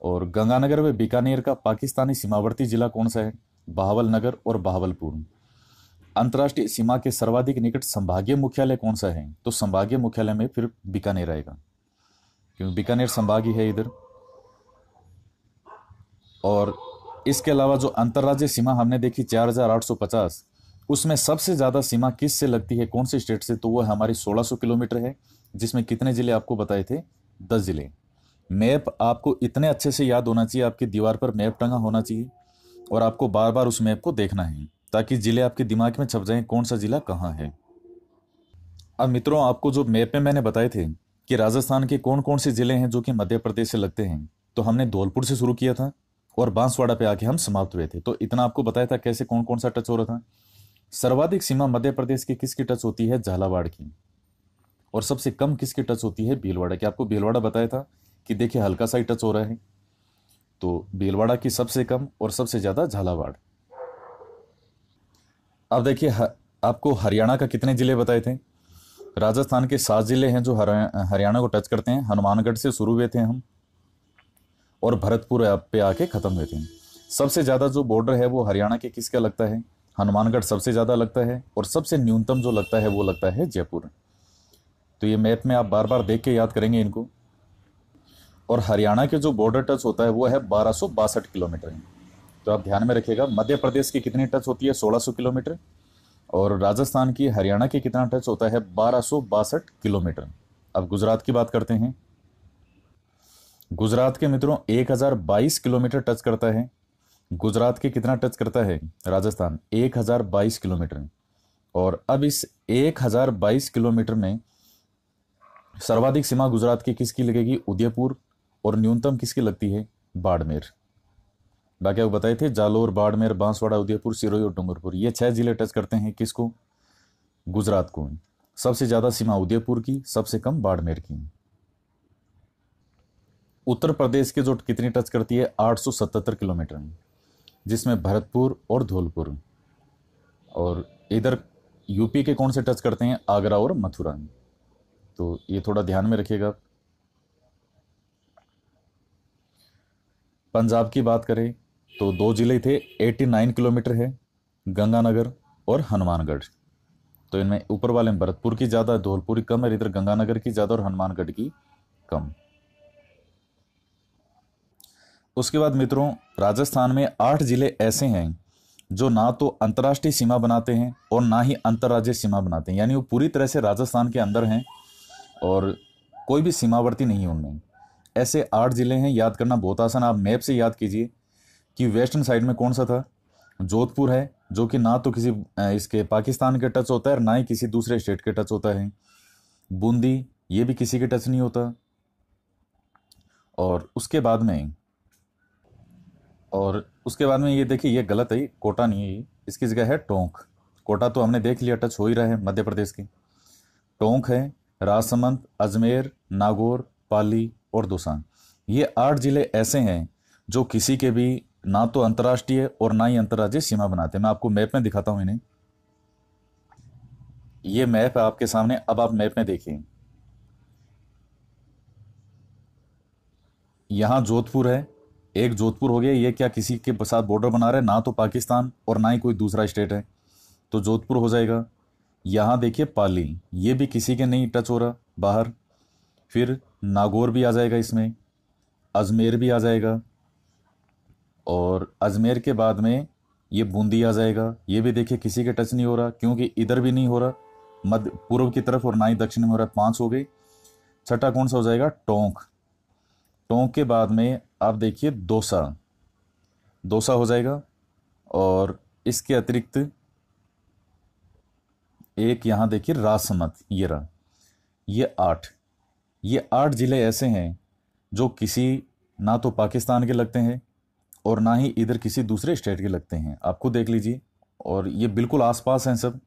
A: और गंगानगर व बीकानेर का पाकिस्तानी सीमावर्ती जिला कौन सा है? बहावल नगर और बहावलपुर। अंतर्राष्ट्रीय सीमा के सर्वाधिक निकट संभागीय मुख्यालय कौन सा है? तो संभागीय मुख्यालय में फिर बीकानेर आएगा, क्योंकि बीकानेर संभाग ही है इधर। और इसके अलावा जो अंतर्राज्यीय सीमा हमने देखी 4850, उसमें सबसे ज्यादा सीमा किस से लगती है, कौन से स्टेट से? तो वो हमारी 1600 किलोमीटर है, जिसमें कितने जिले आपको बताए थे? 10 जिले। मैप आपको इतने अच्छे से याद होना चाहिए, आपकी दीवार पर मैप टंगा होना चाहिए, और आपको बार बार उस मैप को देखना है, ताकि जिले आपके दिमाग में छप जाएं, कौन सा जिला कहाँ है। अब मित्रों, आपको जो मैप में मैंने बताए थे कि राजस्थान के कौन कौन से जिले हैं जो कि मध्य प्रदेश से लगते हैं, तो हमने धौलपुर से शुरू किया था और बांसवाड़ा पे आके हम समाप्त हुए थे। तो इतना आपको बताया था कैसे कौन कौन सा टच हो रहा था। सर्वाधिक सीमा मध्य प्रदेश की किसकी टच होती है? झालावाड़ की। और सबसे कम किसकी टच होती है? भीलवाड़ा की। आपको भीलवाड़ा बताया था कि देखिए हल्का सा ही टच हो रहा है, तो भीलवाड़ा की सबसे कम और सबसे ज्यादा झालावाड़। अब देखिए आपको हरियाणा का कितने जिले बताए थे? राजस्थान के 7 जिले हैं जो हरियाणा को टच करते हैं। हनुमानगढ़ से शुरू हुए थे हम, और भरतपुर पे आके खत्म हुए थे। सबसे ज्यादा जो बॉर्डर है वो हरियाणा के किसका लगता है? हनुमानगढ़ सबसे ज्यादा लगता है, और सबसे न्यूनतम जो लगता है वो लगता है जयपुर। तो ये मैप में आप बार बार देख के याद करेंगे इनको। और हरियाणा के जो बॉर्डर टच होता है वो है 1262 किलोमीटर। तो आप ध्यान में रखिएगा, मध्य प्रदेश की कितनी टच होती है? 1600 किलोमीटर। और राजस्थान की, हरियाणा की कितना टच होता है? 1262 किलोमीटर। अब गुजरात की बात करते हैं। गुजरात के मित्रों 1022 किलोमीटर टच करता है। गुजरात के कितना टच करता है? राजस्थान 1022 किलोमीटर। और अब इस 1022 किलोमीटर में सर्वाधिक सीमा गुजरात की किसकी लगेगी? उदयपुर। और न्यूनतम किसकी लगती है? बाड़मेर। बाकी आपको बताए थे, जालोर, बाड़मेर, बांसवाड़ा, उदयपुर, सिरोही और डूंगरपुर। ये 6 जिले टच करते हैं किसको? गुजरात को। सबसे ज्यादा सीमा उदयपुर की, सबसे कम बाड़मेर की। उत्तर प्रदेश के जो कितनी टच करती है? 877 किलोमीटर, जिसमें भरतपुर और धौलपुर। और इधर यूपी के कौन से टच करते हैं? आगरा और मथुरा। तो ये थोड़ा ध्यान में रखिएगा। पंजाब की बात करें तो 2 जिले थे, 89 किलोमीटर है, गंगानगर और हनुमानगढ़। तो इनमें ऊपर वाले में भरतपुर की ज्यादा, धौलपुर की कम है, इधर गंगानगर की ज्यादा और हनुमानगढ़ की कम। उसके बाद मित्रों, राजस्थान में 8 जिले ऐसे हैं जो ना तो अंतर्राष्ट्रीय सीमा बनाते हैं और ना ही अंतर्राज्यीय सीमा बनाते हैं, यानी वो पूरी तरह से राजस्थान के अंदर हैं और कोई भी सीमावर्ती नहीं है उनमें। ऐसे 8 जिले हैं, याद करना बहुत आसान। आप मैप से याद कीजिए कि वेस्टर्न साइड में कौन सा था? जोधपुर है, जो कि ना तो किसी इसके पाकिस्तान के टच होता है और ना ही किसी दूसरे स्टेट के टच होता है। बूंदी, ये भी किसी के टच नहीं होता। और उसके बाद में ये देखिए, ये गलत है, कोटा नहीं है ये, इसकी जगह है टोंक। कोटा तो हमने देख लिया, टच हो ही रहा है मध्य प्रदेश की। टोंक है, राजसमंद, अजमेर, नागौर, पाली और दौसा। ये 8 जिले ऐसे हैं जो किसी के भी ना तो अंतर्राष्ट्रीय और ना ही अंतर्राज्यीय सीमा बनाते हैं। मैं आपको मैप में दिखाता हूं इन्हें। ये मैप है आपके सामने, अब आप मैप में देखिए। यहां जोधपुर है, एक जोधपुर हो गया। ये क्या किसी के साथ बॉर्डर बना रहा है? ना तो पाकिस्तान और ना ही कोई दूसरा स्टेट है, तो जोधपुर हो जाएगा। यहां देखिए पाली, ये भी किसी के नहीं टच हो रहा बाहर। फिर नागौर भी आ जाएगा इसमें, अजमेर भी आ जाएगा, और अजमेर के बाद में ये बूंदी आ जाएगा। ये भी देखिए किसी के टच नहीं हो रहा, क्योंकि इधर भी नहीं हो रहा मध्य पूर्व की तरफ और ना ही दक्षिण में हो रहा। 5 हो गई। छठा कौन सा हो जाएगा? टोंक। टोंक के बाद में आप देखिए दौसा, दौसा हो जाएगा। और इसके अतिरिक्त एक यहां देखिए राजसमंद, ये रहा। ये 8 जिले ऐसे हैं जो किसी ना तो पाकिस्तान के लगते हैं और ना ही इधर किसी दूसरे स्टेट के लगते हैं। आपको देख लीजिए, और ये बिल्कुल आसपास हैं सब।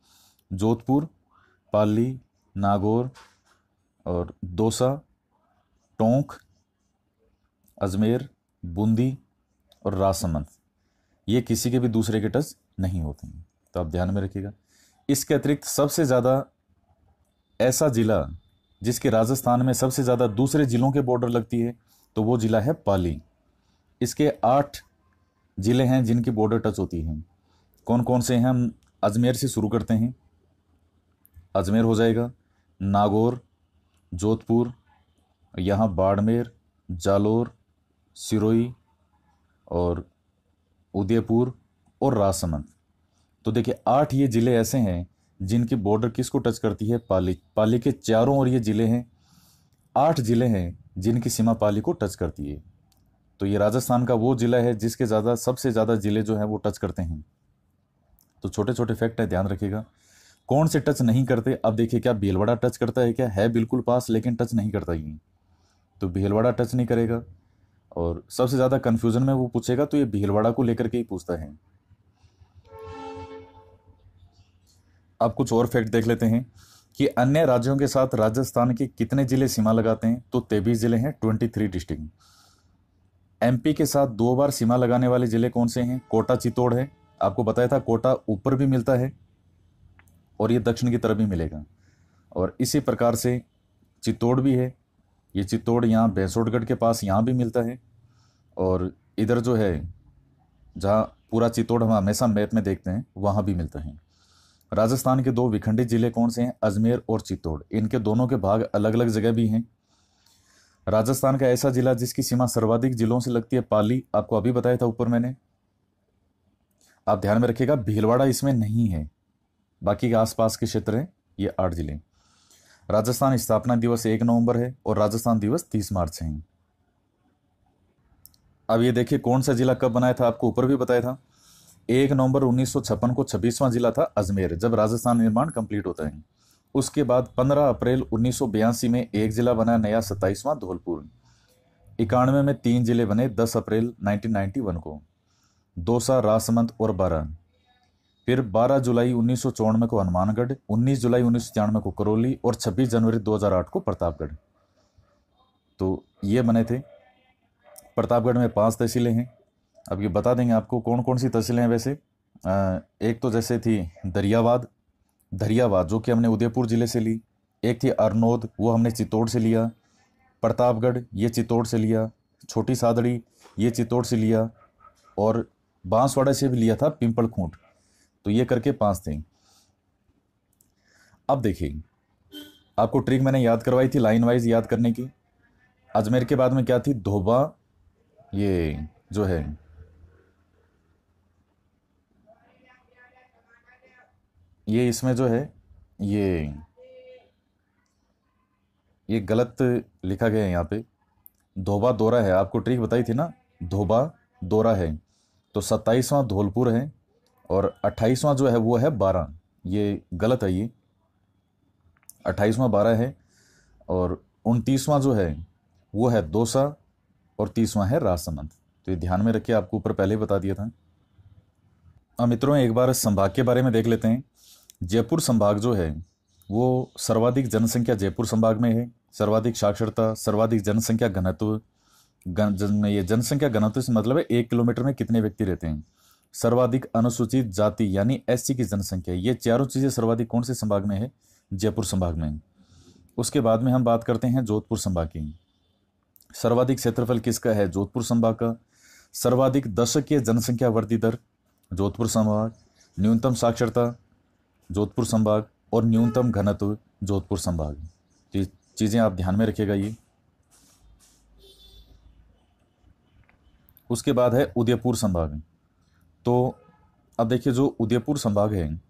A: जोधपुर, पाली, नागौर और दौसा, टोंक, अजमेर, बूंदी और राजसमंद, ये किसी के भी दूसरे के टच नहीं होते हैं, तो आप ध्यान में रखिएगा। इसके अतिरिक्त सबसे ज़्यादा ऐसा जिला जिसके राजस्थान में सबसे ज़्यादा दूसरे जिलों के बॉर्डर लगती है, तो वो जिला है पाली। इसके 8 जिले हैं जिनकी बॉर्डर टच होती हैं। कौन कौन से हैं? हम अजमेर से शुरू करते हैं। अजमेर हो जाएगा, नागौर, जोधपुर, यहाँ बाड़मेर, जालोर, सिरोही और उदयपुर और राजसमंद। तो देखिए 8 ये जिले ऐसे हैं जिनकी बॉर्डर किसको टच करती है? पाली। पाली के चारों ओर ये जिले हैं। 8 जिले हैं जिनकी सीमा पाली को टच करती है। तो ये राजस्थान का वो जिला है जिसके सबसे ज़्यादा जिले जो हैं वो टच करते हैं। तो छोटे छोटे फैक्ट है, ध्यान रखिएगा। कौन से टच नहीं करते? अब देखिए, क्या भीलवाड़ा टच करता है? क्या है बिल्कुल पास, लेकिन टच नहीं करता ये, तो भीलवाड़ा टच नहीं करेगा। और सबसे ज़्यादा कन्फ्यूजन में वो पूछेगा तो ये भीलवाड़ा को लेकर के ही पूछता है। अब कुछ और फैक्ट देख लेते हैं कि अन्य राज्यों के साथ राजस्थान के कितने जिले सीमा लगाते हैं। तो 23 जिले हैं, 23 डिस्ट्रिक्ट। एमपी के साथ 2 बार सीमा लगाने वाले जिले कौन से हैं? कोटा, चित्तौड़ है। आपको बताया था कोटा ऊपर भी मिलता है और ये दक्षिण की तरफ भी मिलेगा। और इसी प्रकार से चित्तौड़ भी है। ये चित्तौड़ यहाँ भैंसोटगढ़ के पास यहाँ भी मिलता है। और इधर जो है, जहाँ पूरा चित्तौड़ हम हमेशा मैप में देखते हैं, वहाँ भी मिलता है। राजस्थान के 2 विखंडित जिले कौन से हैं? अजमेर और चित्तौड़। इनके दोनों के भाग अलग अलग जगह भी हैं। राजस्थान का ऐसा जिला जिसकी सीमा सर्वाधिक जिलों से लगती है, पाली। आपको अभी बताया था ऊपर मैंने। आप ध्यान में रखिएगा, भीलवाड़ा इसमें नहीं है, बाकी के आसपास के क्षेत्र हैं ये 8 जिले। राजस्थान स्थापना दिवस 1 नवंबर है और राजस्थान दिवस 30 मार्च से है। अब ये देखिए कौन सा जिला कब बनाया था, आपको ऊपर भी बताया था। 1 नवंबर 1956 को 26वां जिला था अजमेर, जब राजस्थान निर्माण कंप्लीट होता है। उसके बाद 15 अप्रैल 1982 में एक जिला बना नया, 27वां धौलपुर। 91 में 3 जिले बने, 10 अप्रैल 1991 को, दौसा, राजसमंद और बारां। फिर 12 जुलाई 1994 को हनुमानगढ़, 19 जुलाई 1996 को करौली और 26 जनवरी 2008 को प्रतापगढ़। तो ये बने थे। प्रतापगढ़ में 5 तहसीलें हैं। अब ये बता देंगे आपको कौन कौन सी तहसीलें हैं वैसे। एक तो जैसे थी दरियावाद जो कि हमने उदयपुर जिले से ली। एक थी अरनोद, वो हमने चित्तौड़ से लिया। प्रतापगढ़, ये चित्तौड़ से लिया। छोटी सादड़ी, ये चित्तौड़ से लिया। और बांसवाड़ा से भी लिया था पिंपल खूंट। तो ये करके 5 थे। अब देखिए, आपको ट्रिक मैंने याद करवाई थी लाइन वाइज याद करने की। अजमेर के बाद में क्या थी? धोबा, ये जो है ये इसमें जो है ये गलत लिखा गया है यहाँ पे। धोबा दोरा है, आपको ट्रिक बताई थी ना, धोबा दोरा है। तो 27वां धौलपुर है और 28वां जो है वो है बारां। ये गलत है, ये 28वां बारां है और 29वां जो है वो है दौसा और 30वां है राजसमंद। तो ये ध्यान में रखिए, आपको ऊपर पहले ही बता दिया था। अब मित्रों एक बार संभाग के बारे में देख लेते हैं। जयपुर संभाग जो है वो सर्वाधिक जनसंख्या जयपुर संभाग में है। सर्वाधिक साक्षरता, सर्वाधिक जनसंख्या घनत्व, ये जनसंख्या घनत्व से मतलब है 1 किलोमीटर में कितने व्यक्ति रहते हैं। सर्वाधिक अनुसूचित जाति यानी एससी की जनसंख्या, ये चारों चीजें सर्वाधिक कौन से संभाग में है? जयपुर संभाग में। उसके बाद में हम बात करते हैं जोधपुर संभाग की। सर्वाधिक क्षेत्रफल किसका है? जोधपुर संभाग का। सर्वाधिक दशकीय जनसंख्या वृद्धि दर जोधपुर संभाग। न्यूनतम साक्षरता जोधपुर संभाग और न्यूनतम घनत्व जोधपुर संभाग। ये चीजें आप ध्यान में रखिएगा ये। उसके बाद है उदयपुर संभाग। तो अब देखिए जो उदयपुर संभाग है,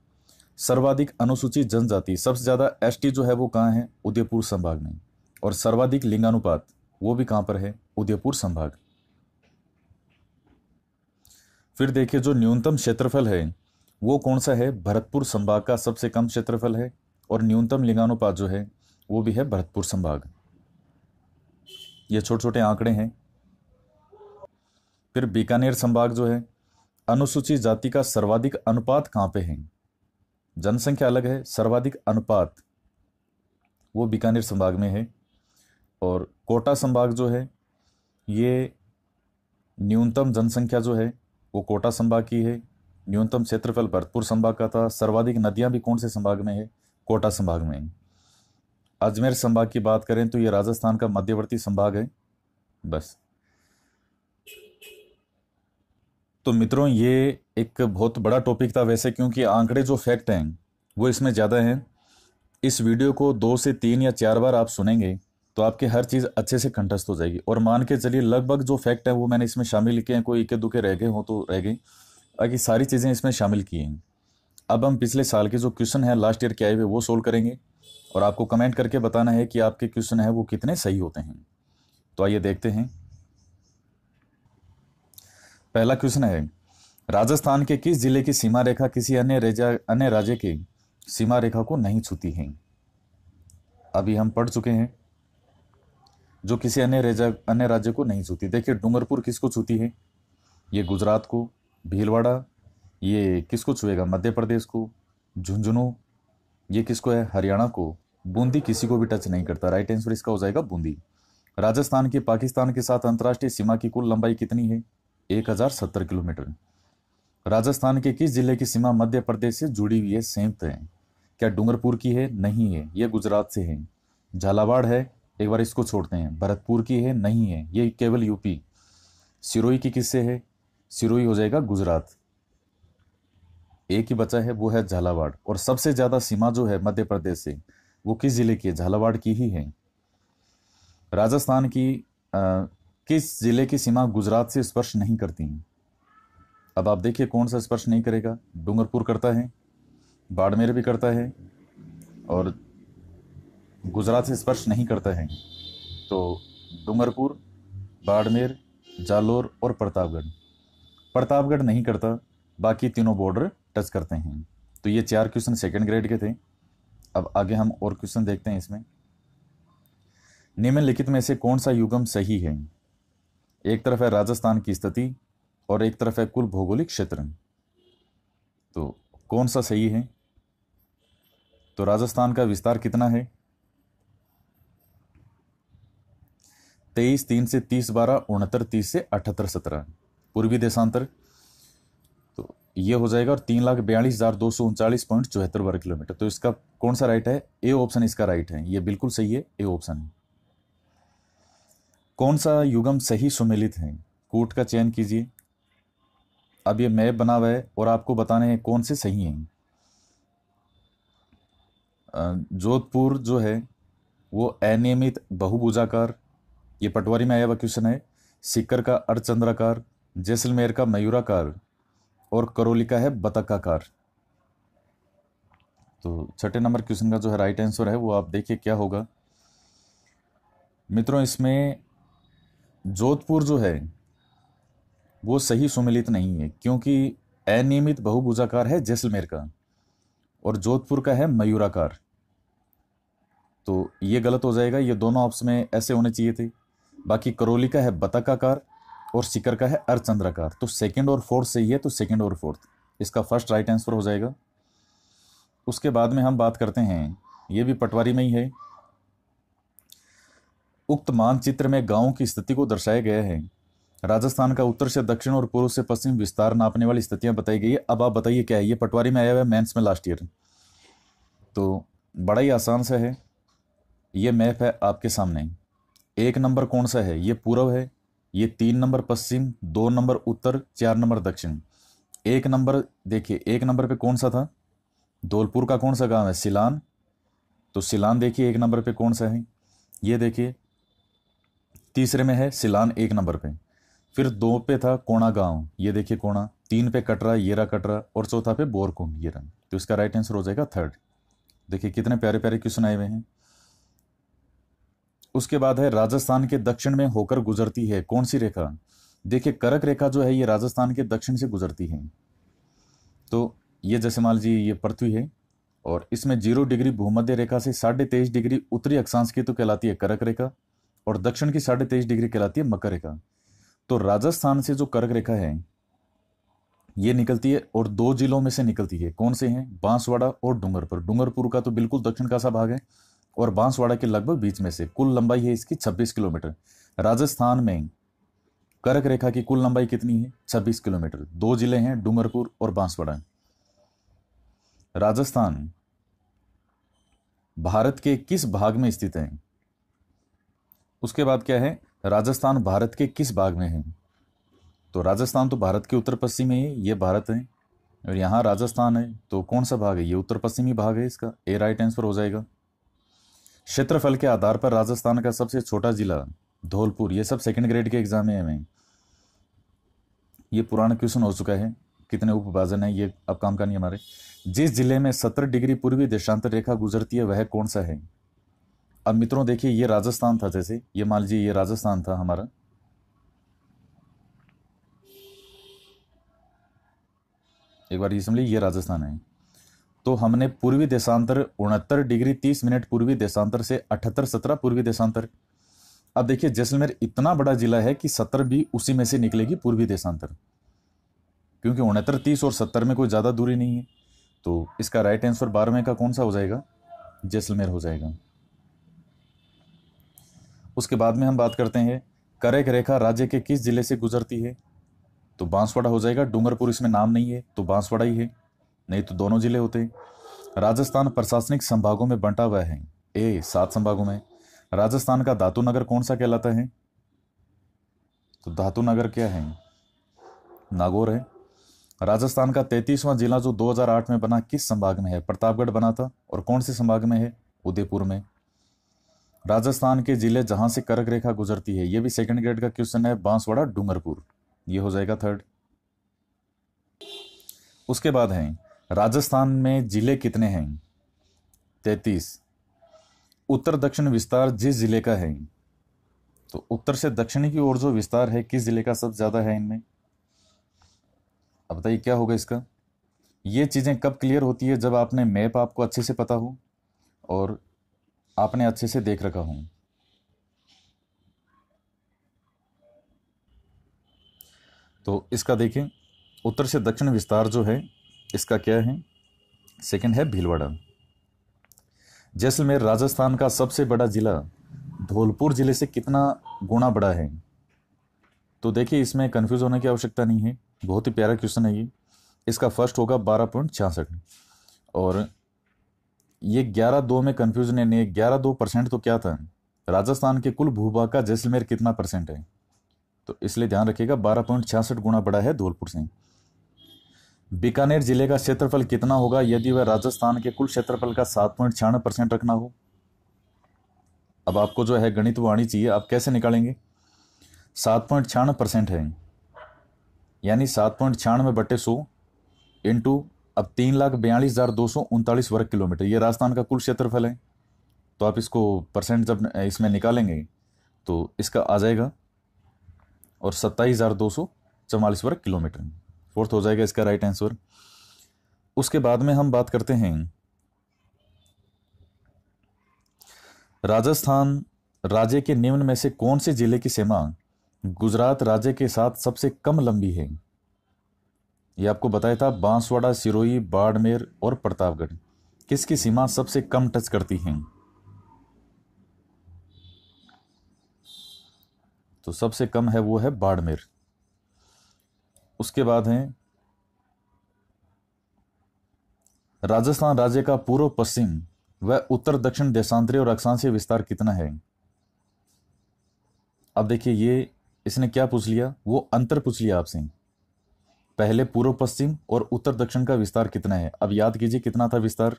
A: सर्वाधिक अनुसूचित जनजाति, सबसे ज्यादा एसटी जो है वो कहाँ है? उदयपुर संभाग में। और सर्वाधिक लिंगानुपात वो भी कहां पर है? उदयपुर संभाग। फिर देखिए जो न्यूनतम क्षेत्रफल है वो कौन सा है? भरतपुर संभाग का सबसे कम क्षेत्रफल है। और न्यूनतम लिंगानुपात जो है वो भी है भरतपुर संभाग। ये छोटे छोटे आंकड़े हैं। फिर बीकानेर संभाग जो है, अनुसूचित जाति का सर्वाधिक अनुपात कहां पे है? जनसंख्या अलग है, सर्वाधिक अनुपात वो बीकानेर संभाग में है। और कोटा संभाग जो है, ये न्यूनतम जनसंख्या जो है वो कोटा संभाग की है। न्यूनतम क्षेत्रफल भरतपुर संभाग का था। सर्वाधिक नदियां भी कौन से संभाग में है? कोटा संभाग में। अजमेर संभाग की बात करें तो ये राजस्थान का मध्यवर्ती संभाग है। बस। तो मित्रों ये एक बहुत बड़ा टॉपिक था वैसे, क्योंकि आंकड़े जो फैक्ट हैं वो इसमें ज़्यादा हैं। इस वीडियो को 2 से 3 या 4 बार आप सुनेंगे तो आपके हर चीज़ अच्छे से कंठस्थ हो जाएगी। और मान के चलिए लगभग जो फैक्ट है वो मैंने इसमें शामिल किए हैं, कोई इक्के दुक्के रह गए हो तो रह गए, बाकी सारी चीज़ें इसमें शामिल की हैं। अब हम पिछले साल के जो क्वेश्चन है लास्ट ईयर के आए हुए वो सोल्व करेंगे और आपको कमेंट करके बताना है कि आपके क्वेश्चन है वो कितने सही होते हैं। तो आइए देखते हैं। पहला क्वेश्चन है, राजस्थान के किस जिले की सीमा रेखा किसी अन्य राज्य की सीमा रेखा को नहीं छूती है? अभी हम पढ़ चुके हैं जो किसी अन्य राज्य को नहीं छूती। देखिए डूंगरपुर किसको छूती है? ये गुजरात को। भीलवाड़ा ये किसको छुएगा? मध्य प्रदेश को। झुंझुनू ये किसको है? हरियाणा को। बूंदी किसी को भी टच नहीं करता। राइट आंसर इसका हो जाएगा बूंदी। राजस्थान की पाकिस्तान के साथ अंतर्राष्ट्रीय सीमा की कुल लंबाई कितनी है? 1070 किलोमीटर। राजस्थान के किस जिले की सीमा मध्य प्रदेश से जुड़ी हुई है, संयुक्त है? क्या डूंगरपुर की है? नहीं है, ये गुजरात से है। झालावाड़ है, एक बार इसको छोड़ते हैं। भरतपुर की है? नहीं है, ये केवल यूपी। सिरोही की किससे है? सिरोही हो जाएगा गुजरात। एक ही बचा है वो है झालावाड़। और सबसे ज्यादा सीमा जो है मध्य प्रदेश से वो किस जिले की है? झालावाड़ की ही है। राजस्थान की किस जिले की सीमा गुजरात से स्पर्श नहीं करती? अब आप देखिए कौन सा स्पर्श नहीं करेगा? डूंगरपुर करता है, बाड़मेर भी करता है और गुजरात से स्पर्श नहीं करता है। तो डूंगरपुर, बाड़मेर, जालोर और प्रतापगढ़ नहीं करता, बाकी तीनों बॉर्डर टच करते हैं। तो ये 4 क्वेश्चन सेकंड ग्रेड के थे। अब आगे हम और क्वेश्चन देखते हैं इसमें। निम्नलिखित में से कौन सा युग्म सही है? एक तरफ है राजस्थान की स्थिति और एक तरफ है कुल भौगोलिक क्षेत्र। तो कौन सा सही है? तो राजस्थान का विस्तार कितना है? 23 3 से 30 12 69 30 से 78 17। पूर्वी देशांतर तो ये हो जाएगा। और 3,42,239.74 वर्ग किलोमीटर। तो इसका कौन सा राइट है? ए ऑप्शन इसका राइट है। ये बिल्कुल सही है, ए ऑप्शन। कौन सा युग्म सही सुमेलित है? कूट का चयन कीजिए। अब ये मैप बना हुआ है और आपको बताने हैं कौन से सही हैं। जोधपुर जो है वो अनियमित बहुभुजाकार, ये पटवारी में आया हुआ क्वेश्चन है। सीकर का अर्धचंद्राकार, जैसलमेर का मयूराकार और करौली का है बतकाकार। तो छठे नंबर क्वेश्चन का जो है राइट आंसर है वो आप देखिए क्या होगा। मित्रों इसमें जोधपुर जो है वो सही सुमेलित नहीं है, क्योंकि अनियमित बहुभुजाकार है जैसलमेर का और जोधपुर का है मयूराकार। तो ये गलत हो जाएगा। ये दोनों ऑप्शन में ऐसे होने चाहिए थे। बाकी करौली का है बतकाकार और सीकर का है अर्धचंद्राकार। तो सेकंड और फोर्थ सही है, तो सेकंड और फोर्थ इसका फर्स्ट राइट आंसर हो जाएगा। उसके बाद में हम बात करते हैं, ये भी पटवारी में ही है। उक्त मानचित्र में गांवों की स्थिति को दर्शाया गया है। राजस्थान का उत्तर से दक्षिण और पूर्व से पश्चिम विस्तार नापने वाली स्थितियां बताई गई है। अब आप बताइए क्या है, ये पटवारी में आया हुआ है मेंस में लास्ट ईयर। तो बड़ा ही आसान सा है, ये मैप है आपके सामने। 1 नंबर कौन सा है, ये पूर्व है, ये 3 नंबर पश्चिम, 2 नंबर उत्तर, 4 नंबर दक्षिण। 1 नंबर देखिए, 1 नंबर पे कौन सा था, धौलपुर का कौन सा गांव है, सिलान। तो सिलान देखिए 1 नंबर पे कौन सा है, ये देखिए तीसरे में है सिलान 1 नंबर पे। फिर 2 पे था कोणा गांव, ये देखिए कोणा। 3 पे कटरा, ये रहा कटरा। और चौथा पे बोरकुंड, ये रहा। तो इसका राइट आंसर हो जाएगा 3rd। देखिए कितने प्यारे प्यारे क्वेश्चन आए हुए हैं। उसके बाद है राजस्थान के दक्षिण में होकर गुजरती है कौन सी रेखा। देखिए कर्क रेखा जो है ये राजस्थान के दक्षिण से गुजरती है। तो ये जैसे मान लीजिए ये पृथ्वी है और इसमें 0 डिग्री भूमध्य रेखा से 23.5 डिग्री उत्तरी अक्षांश की तो कहलाती है कर्क रेखा, और दक्षिण की 23.5 डिग्री कहलाती है मकर रेखा। तो राजस्थान से जो कर्क रेखा है ये निकलती है और 2 जिलों में से निकलती है। कौन से हैं, बांसवाड़ा और डूंगरपुर। डूंगरपुर का तो बिल्कुल दक्षिण का सा भाग है और बांसवाड़ा के लगभग बीच में से। कुल लंबाई है इसकी 26 किलोमीटर। राजस्थान में कर्क रेखा की कुल लंबाई कितनी है, 26 किलोमीटर। 2 जिले हैं डूंगरपुर और बांसवाड़ा। राजस्थान भारत के किस भाग में स्थित है। उसके बाद क्या है, राजस्थान भारत के किस भाग में है। तो राजस्थान तो भारत के उत्तर पश्चिम में है, ये भारत है और यहाँ राजस्थान है। तो कौन सा भाग है, ये उत्तर पश्चिमी भाग है इसका। ए राइट आंसर हो जाएगा। क्षेत्रफल के आधार पर राजस्थान का सबसे छोटा जिला धौलपुर। ये सब सेकंड ग्रेड के एग्जाम में है। ये पुराना क्वेश्चन हो चुका है, कितने उपविभाजन है ये अब काम का नहीं हमारे। जिस जिले में 70 डिग्री पूर्वी देशांतर रेखा गुजरती है वह कौन सा है। अब मित्रों देखिए ये राजस्थान था, जैसे ये मान लीजिए ये राजस्थान था हमारा। एक बार ये समझिए ये राजस्थान है। तो हमने पूर्वी देशांतर 69 डिग्री 30 मिनट पूर्वी देशांतर से 78-17 पूर्वी देशांतर। अब देखिए जैसलमेर इतना बड़ा जिला है कि 70 भी उसी में से निकलेगी पूर्वी देशांतर, क्योंकि 69, 30 और 70 में कोई ज़्यादा दूरी नहीं है। तो इसका राइट आंसर 12वें का कौन सा हो जाएगा, जैसलमेर हो जाएगा। उसके बाद में हम बात करते हैं कर्क रेखा राज्य के किस जिले से गुजरती है। तो बांसवाड़ा हो जाएगा। डूंगरपुर इसमें नाम नहीं है तो बांसवाड़ा ही है, नहीं तो दोनों जिले होते हैं। राजस्थान प्रशासनिक संभागों में बंटा हुआ है। 7 संभागों में। राजस्थान का धातु नगर कौन सा कहलाता है। तो धातु नगर क्या है, नागौर है। राजस्थान का 33वां जिला जो 2008 में बना किस संभाग में है। प्रतापगढ़ बना था और कौन से संभाग में है, उदयपुर में। राजस्थान के जिले जहां से कर्क रेखा गुजरती है, यह भी सेकंड ग्रेड का क्वेश्चन है। बांसवाड़ा, डूंगरपुर, ये हो जाएगा 3rd। उसके बाद है राजस्थान में जिले कितने हैं, 33। उत्तर दक्षिण विस्तार जिस जिले का है, तो उत्तर से दक्षिणी की ओर जो विस्तार है किस जिले का सबसे ज्यादा है इनमें। अब बताइए क्या होगा इसका। ये चीजें कब क्लियर होती है, जब आपने मैप आपको अच्छे से पता हो और आपने अच्छे से देख रखा हो। तो इसका देखिए उत्तर से दक्षिण विस्तार जो है इसका क्या है, सेकंड है भीलवाड़ा। जैसलमेर राजस्थान का सबसे बड़ा जिला धौलपुर जिले से कितना गुना बड़ा है। तो देखिए इसमें कंफ्यूज होने की आवश्यकता नहीं है, बहुत ही प्यारा क्वेश्चन है ये। इसका फर्स्ट होगा 12.66 और ये 11.2 में कंफ्यूजन है नहीं। 11.2% तो क्या था, राजस्थान के कुल भूभाग का जैसलमेर कितना परसेंट है। तो इसलिए ध्यान रखिएगा 12.66 गुना बड़ा है धौलपुर से। बीकानेर जिले का क्षेत्रफल कितना होगा यदि वह राजस्थान के कुल क्षेत्रफल का 7.96% रखना हो। अब आपको जो है गणित वो आनी चाहिए, आप कैसे निकालेंगे। 7.96% है यानी 7.96/100 इंटू अब 3,42,239 वर्ग किलोमीटर, ये राजस्थान का कुल क्षेत्रफल है। तो आप इसको परसेंट जब इसमें निकालेंगे तो इसका आ जाएगा और 27,244 वर्ग किलोमीटर, 4th हो जाएगा इसका राइट आंसर। उसके बाद में हम बात करते हैं राजस्थान राज्य के निम्न में से कौन से जिले की सीमा गुजरात राज्य के साथ सबसे कम लंबी है। ये आपको बताया था बांसवाड़ा, सिरोही, बाड़मेर और प्रतापगढ़। किसकी सीमा सबसे कम टच करती है? तो सबसे कम है वो है बाड़मेर। उसके बाद है राजस्थान राज्य का पूर्व पश्चिम व उत्तर दक्षिण देशांतरी और अक्षांशीय विस्तार कितना है? अब देखिए ये इसने क्या पूछ लिया, वो अंतर पूछ लिया आपसे। पहले पूर्व पश्चिम और उत्तर दक्षिण का विस्तार कितना है। अब याद कीजिए कितना था विस्तार,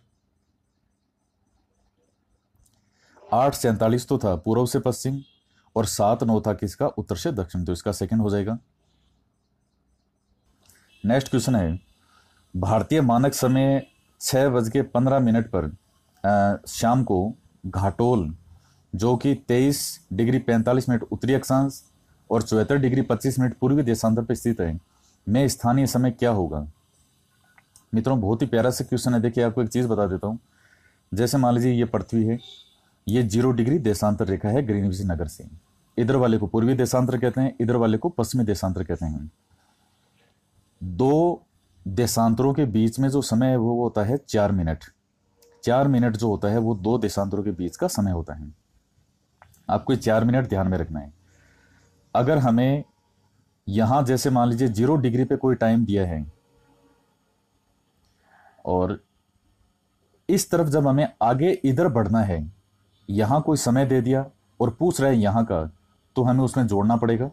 A: 847 तो था पूर्व से पश्चिम और 7-9 था किसका, उत्तर से दक्षिण। तो इसका सेकंड हो जाएगा। नेक्स्ट क्वेश्चन है भारतीय मानक समय 6:15 पर शाम को घाटोल जो कि 23°45 उत्तरी अक्षांश और 74°25 पूर्वी देशांतर पर स्थित है में स्थानीय समय क्या होगा? मित्रों बहुत ही प्यारा सा क्वेश्चन है। देखिए आपको एक चीज बता देता हूं, जैसे मान लीजिए ये पृथ्वी है, ये 0 डिग्री देशांतर रेखा है ग्रीनविच नगर से। इधर वाले को पूर्वी देशांतर कहते हैं, इधर वाले को पश्चिमी देशांतर कहते हैं। दो देशांतरों के बीच में जो समय है वो होता है 4 मिनट। 4 मिनट जो होता है वो दो देशांतरों के बीच का समय होता है। आपको 4 मिनट ध्यान में रखना है। अगर हमें यहां जैसे मान लीजिए 0 डिग्री पे कोई टाइम दिया है और इस तरफ जब हमें आगे इधर बढ़ना है, यहां कोई समय दे दिया और पूछ रहा है यहां का, तो हमें उसमें जोड़ना पड़ेगा।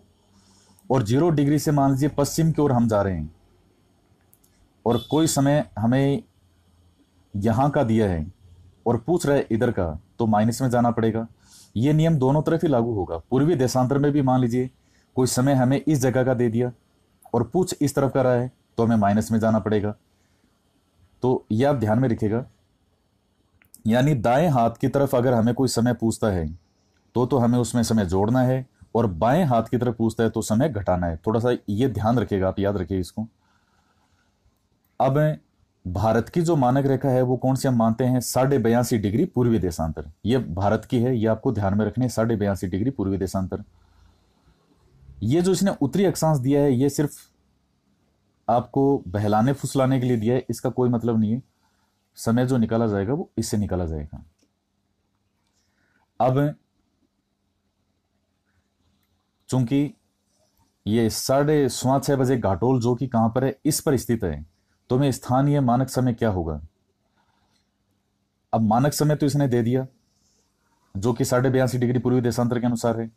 A: और 0 डिग्री से मान लीजिए पश्चिम की ओर हम जा रहे हैं और कोई समय हमें यहां का दिया है और पूछ रहा है इधर का, तो माइनस में जाना पड़ेगा। यह नियम दोनों तरफ ही लागू होगा। पूर्वी देशांतर में भी मान लीजिए कोई समय हमें इस जगह का दे दिया और पूछ इस तरफ का रहा है, तो हमें माइनस में जाना पड़ेगा। तो यह आप ध्यान में रखिएगा। यानी दाएं हाथ की तरफ अगर हमें कोई समय पूछता है तो हमें उसमें समय जोड़ना है, और बाएं हाथ की तरफ पूछता है तो समय घटाना है। थोड़ा सा ये ध्यान रखिएगा, आप याद रखिए इसको। अब भारत की जो मानक रेखा है वो कौन सी हम मानते हैं, 82.5 डिग्री पूर्वी देशांतर। ये भारत की है, ये आपको ध्यान में रखने, 82.5 डिग्री पूर्वी देशांतर। ये जो इसने उत्तरी अक्षांश दिया है ये सिर्फ आपको बहलाने फुसलाने के लिए दिया है, इसका कोई मतलब नहीं है। समय जो निकाला जाएगा वो इससे निकाला जाएगा। अब चूंकि ये 6:15 घाटोल जो कि कहां पर है, इस पर स्थित है, तो में स्थानीय मानक समय क्या होगा? अब मानक समय तो इसने दे दिया जो कि 82.5 डिग्री पूर्वी देशांतर के अनुसार है।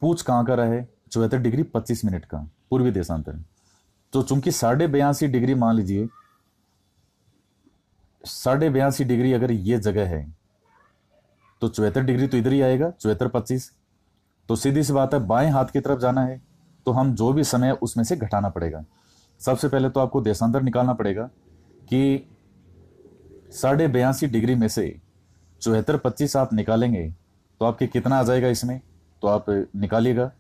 A: पूछ कहां का रहा है, 74°25 का पूर्वी देशांतर। तो चूंकि 82.5 डिग्री मान लीजिए, 82.5 डिग्री अगर ये जगह है तो 74 डिग्री तो इधर ही आएगा, 74-25। तो सीधी सी बात है बाएं हाथ की तरफ जाना है तो हम जो भी समय है उसमें से घटाना पड़ेगा। सबसे पहले तो आपको देशांतर निकालना पड़ेगा कि 82.5 डिग्री में से 74-25 आप निकालेंगे तो आपके कितना आ जाएगा इसमें, तो आप निकालिएगा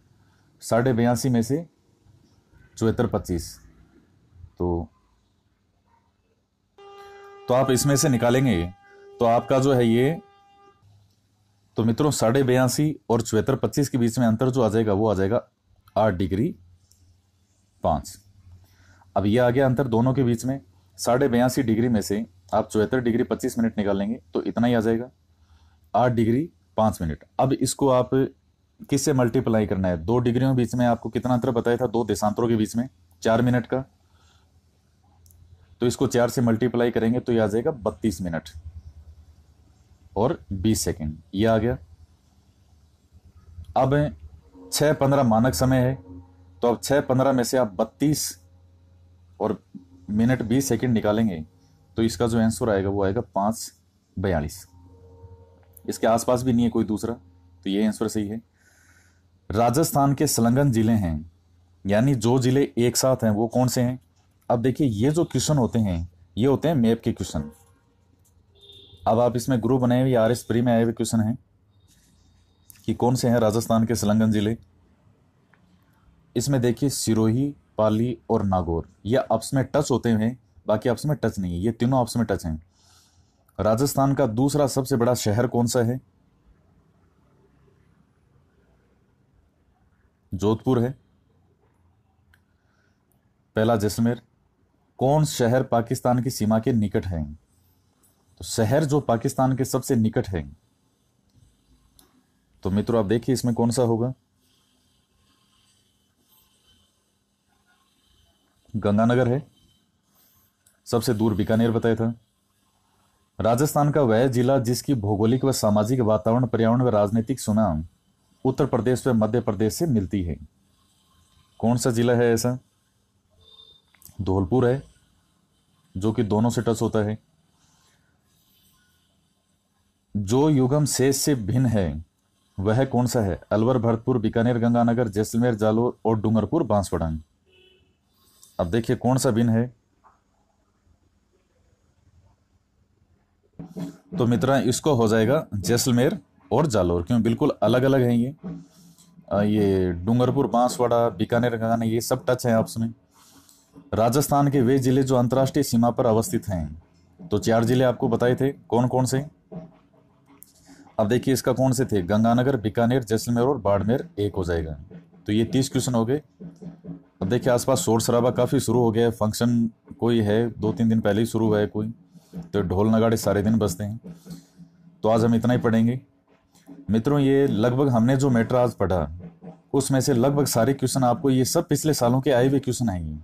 A: 82.5 में से 74-25। तो आप इसमें से निकालेंगे तो आपका जो है ये, तो मित्रों 82.5 और 74-25 के बीच में अंतर जो आ जाएगा वो आ जाएगा 8°5। अब ये आ गया अंतर दोनों के बीच में। 82.5 डिग्री में से आप 74°25 निकालेंगे तो इतना ही आ जाएगा, 8°5। अब इसको आप किससे मल्टीप्लाई करना है, 2 डिग्रियों के बीच में आपको कितना अंतर बताया था, दो देशांतरों के बीच में 4 मिनट का। तो इसको 4 से मल्टीप्लाई करेंगे तो यह आ जाएगा 32 मिनट और 20 सेकेंड, ये आ गया। अब 6:15 मानक समय है, तो अब 6:15 में से आप 32 और मिनट 20 सेकेंड निकालेंगे तो इसका जो आंसर आएगा वो आएगा 5:42। इसके आसपास भी नहीं है कोई दूसरा, तो ये आंसर सही है। राजस्थान के संलग्न जिले हैं, यानी जो जिले एक साथ हैं वो कौन से हैं? अब देखिए ये जो क्वेश्चन होते हैं ये होते हैं मैप के क्वेश्चन। अब आप इसमें ग्रुप बनाए हुए RS प्री में आए हुए क्वेश्चन हैं कि कौन से हैं राजस्थान के संलग्न जिले। इसमें देखिए सिरोही, पाली और नागौर, ये आपस में टच होते हैं, बाकी आपस में टच नहीं है, ये तीनों आपस में टच हैं। राजस्थान का दूसरा सबसे बड़ा शहर कौन सा है? जोधपुर है। पहला जैसलमेर। कौन शहर पाकिस्तान की सीमा के निकट है? तो शहर जो पाकिस्तान के सबसे निकट है, तो मित्रों आप देखिए इसमें कौन सा होगा। गंगानगर है। सबसे दूर बीकानेर बताया था। राजस्थान का वह जिला जिसकी भौगोलिक व सामाजिक वातावरण, पर्यावरण व राजनीतिक सीमा उत्तर प्रदेश व मध्य प्रदेश से मिलती है। कौन सा जिला है ऐसा? धौलपुर है, जो कि दोनों से टच होता है। जो युगम शेष से भिन्न है वह कौन सा है? अलवर, भरतपुर, बीकानेर, गंगानगर, जैसलमेर, जालोर और डूंगरपुर, बांसवाड़ा। अब देखिए कौन सा भिन्न है। तो मित्रा इसको हो जाएगा जैसलमेर और जालोर, क्यों बिल्कुल अलग अलग हैं ये। ये डूंगरपुर, बांसवाड़ा, बीकानेर, गंगाना ये सब टच है आपस में। राजस्थान के वे जिले जो अंतर्राष्ट्रीय सीमा पर अवस्थित हैं, तो 4 जिले आपको बताए थे, कौन कौन से? अब देखिए इसका कौन से थे? गंगानगर, बीकानेर, जैसलमेर और बाड़मेर एक हो जाएगा। तो ये 30 क्वेश्चन हो गए। अब देखिए आसपास शोर शराबा काफ़ी शुरू हो गया है, फंक्शन कोई है 2-3 दिन पहले ही शुरू हुआ है कोई, तो ढोल नगाड़े सारे दिन बजते हैं। तो आज हम इतना ही पढ़ेंगे मित्रों। ये लगभग हमने जो मैटर आज पढ़ा उसमें से लगभग सारे क्वेश्चन आपको, ये सब पिछले सालों के आए हुए क्वेश्चन आएंगे।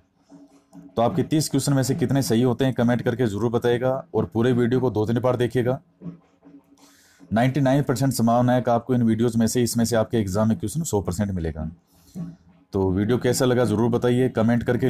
A: तो आपके 30 क्वेश्चन में से कितने सही होते हैं कमेंट करके जरूर बताइएगा, और पूरे वीडियो को 2-3 बार देखिएगा। 99% संभावना है कि आपको इन वीडियोस में से, इसमें से आपके एग्जाम में क्वेश्चन 100% मिलेगा। तो वीडियो कैसा लगा जरूर बताइए, कमेंट करके